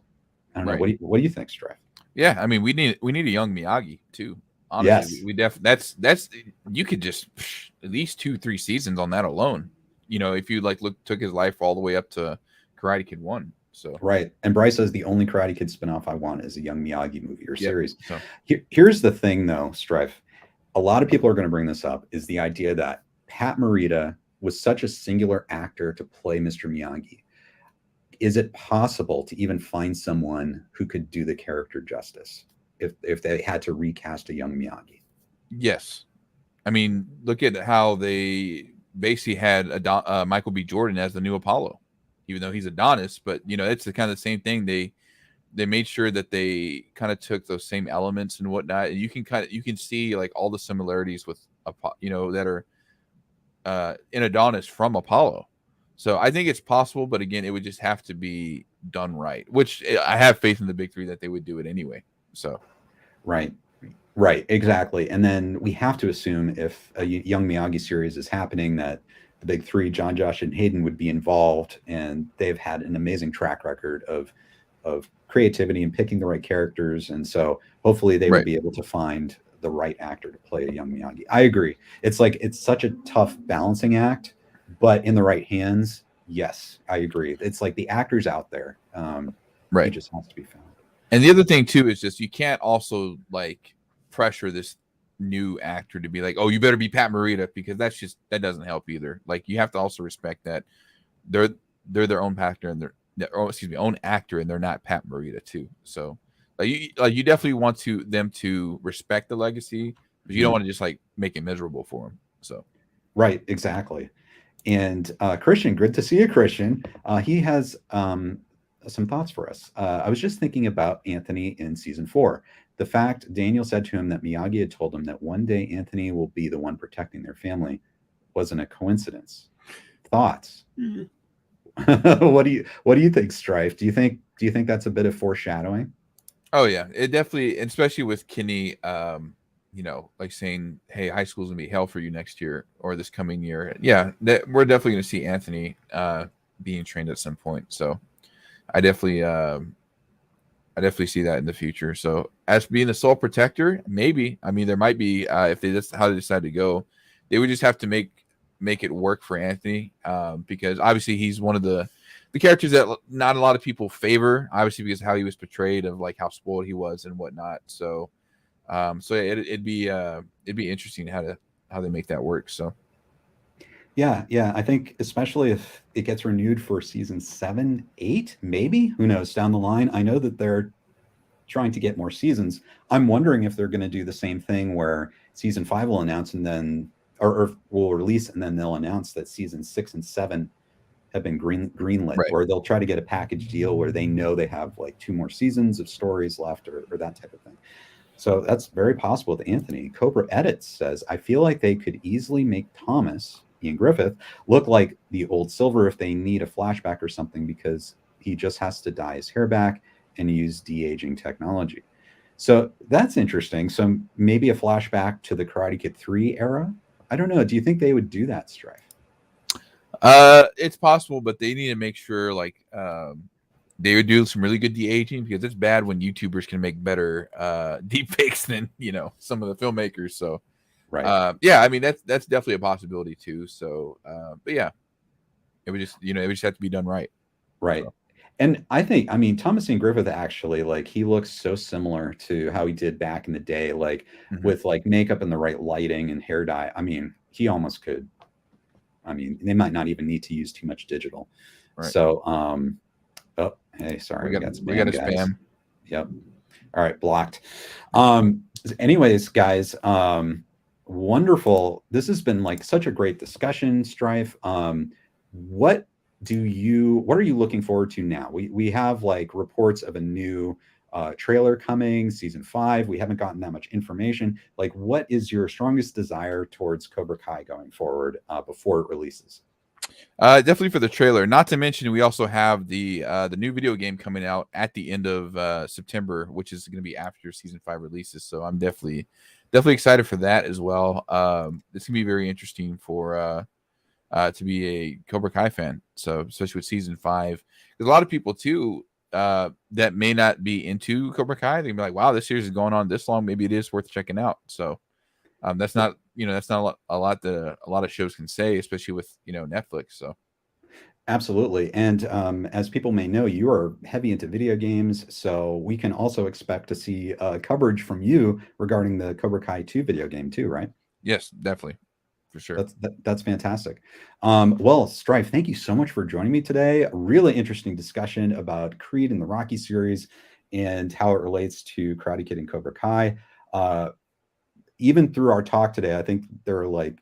S2: I don't know. What do you think, Stryfe?
S3: Yeah, I mean, we need a young Miyagi too. Honestly,
S2: yes.
S3: we that's you could just at least 2-3 seasons on that alone. You know, if you like took his life all the way up to Karate Kid 1. So
S2: right. And Bryce says the only Karate Kid spinoff I want is a young Miyagi movie or series.
S3: So.
S2: Here's the thing though, Stryfe. A lot of people are going to bring this up, is the idea that Pat Morita was such a singular actor to play Mr. Miyagi. Is it possible to even find someone who could do the character justice if they had to recast a young Miyagi?
S3: Yes. I mean, look at how they basically had Michael B. Jordan as the new Apollo, even though he's Adonis. But, you know, it's the kind of the same thing. They made sure that they kind of took those same elements and whatnot. And you can see like all the similarities with, you know, that are in Adonis from Apollo. So I think it's possible, but again, it would just have to be done right, which I have faith in the big three that they would do it anyway. So,
S2: right, exactly. And then we have to assume if a young Miyagi series is happening, that the big three, John, Josh, and Hayden, would be involved, and they've had an amazing track record of creativity and picking the right characters, and so hopefully they would be able to find the right actor to play a young Miyagi. I agree. It's like it's such a tough balancing act. But in the right hands, yes, I agree. It's like the actor's out there. He just has to be found.
S3: And the other thing too is just you can't also like pressure this new actor to be like, oh, you better be Pat Morita, because that doesn't help either. Like you have to also respect that they're their own actor and own actor, and they're not Pat Morita too. So you definitely want them to respect the legacy, but you don't want to just like make it miserable for them. So
S2: right, exactly. And Christian, good to see you, Christian. He has some thoughts for us. I was just thinking about Anthony in season 4. The fact Daniel said to him that Miyagi had told him that one day Anthony will be the one protecting their family wasn't a coincidence. Thoughts? What do you think, Stryfe? Do you think that's a bit of foreshadowing?
S3: Oh yeah, it definitely, especially with Kenny. You know, like saying, hey, high school's gonna be hell for you next year or this coming year. Yeah, we're definitely gonna see Anthony being trained at some point. So I definitely see that in the future. So as being the sole protector, maybe. I mean, there might be if that's how they decide to go, they would just have to make it work for Anthony, because obviously he's one of the characters that not a lot of people favor, obviously because of how he was portrayed, of like how spoiled he was and whatnot. So it'd be interesting how they make that work. So
S2: yeah, I think especially if it gets renewed for season 7, 8, maybe, who knows, down the line. I know that they're trying to get more seasons. I'm wondering if they're going to do the same thing where season 5 will announce and then or will release, and then they'll announce that season 6 and 7 have been greenlit, or they'll try to get a package deal where they know they have like 2 more seasons of stories left, or that type of thing. So that's very possible with Anthony. Cobra Edits says, I feel like they could easily make Thomas, Ian Griffith, look like the old Silver if they need a flashback or something, because he just has to dye his hair back and use de-aging technology. So that's interesting. So maybe a flashback to the Karate Kid 3 era. I don't know. Do you think they would do that, Stryfe?
S3: It's possible, but they need to make sure like they would do some really good de-aging, because it's bad when YouTubers can make better deepfakes than, you know, some of the filmmakers. So yeah, I mean that's definitely a possibility too. So but yeah, it would just have to be done right.
S2: Right.
S3: So.
S2: And I think, I mean, Thomas Ian Griffith actually, like, he looks so similar to how he did back in the day, like with like makeup and the right lighting and hair dye. I mean, he almost could. I mean, they might not even need to use too much digital.
S3: Right.
S2: So, oh, hey, sorry, we got
S3: a
S2: guys.
S3: spam.
S2: Yep. All right, blocked. Anyways, guys, wonderful. This has been like such a great discussion, Stryfe. What are you looking forward to now? We have like reports of a new trailer coming, season 5. We haven't gotten that much information. Like, what is your strongest desire towards Cobra Kai going forward before it releases?
S3: Definitely for the trailer. Not to mention, we also have the new video game coming out at the end of September, which is going to be after season 5 releases. So I'm definitely excited for that as well. It's gonna be very interesting for to be a Cobra Kai fan. So especially with season 5, there's a lot of people too that may not be into Cobra Kai. They can be like, "Wow, this series is going on this long. Maybe it is worth checking out." So that's not a lot that a lot of shows can say, especially with Netflix. So
S2: Absolutely. And as people may know, you are heavy into video games, so we can also expect to see coverage from you regarding the Cobra Kai 2 video game too, right?
S3: yes, definitely, for sure.
S2: That's fantastic. Well, Stryfe, thank you so much for joining me today. A really interesting discussion about Creed and the Rocky series and how it relates to Karate Kid and Cobra Kai. Even through our talk today, I think there are like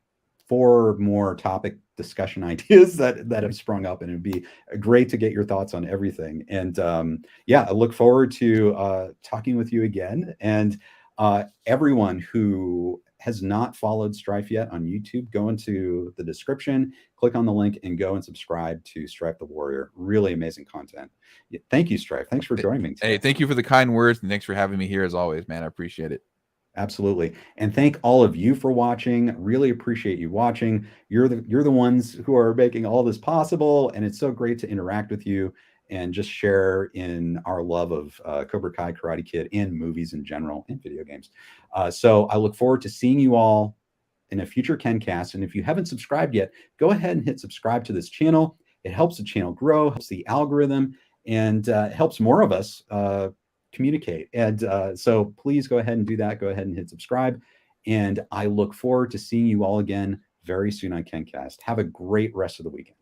S2: 4 more topic discussion ideas that have sprung up, and it'd be great to get your thoughts on everything. And yeah, I look forward to talking with you again. And everyone who has not followed Stryfe yet on YouTube, go into the description, click on the link, and go and subscribe to Stryfe the Warrior. Really amazing content. Thank you, Stryfe. Thanks for joining me today.
S3: Hey, thank you for the kind words, and thanks for having me here as always, man. I appreciate it.
S2: Absolutely. And thank all of you for watching. Really appreciate you watching. You're the ones who are making all this possible, and it's so great to interact with you and just share in our love of Cobra Kai, Karate Kid, and movies in general, and video games. So I look forward to seeing you all in a future KenCast. And if you haven't subscribed yet, go ahead and hit subscribe to this channel. It helps the channel grow, helps the algorithm, and helps more of us communicate. And so please go ahead and do that. Go ahead and hit subscribe. And I look forward to seeing you all again very soon on KenCast. Have a great rest of the weekend.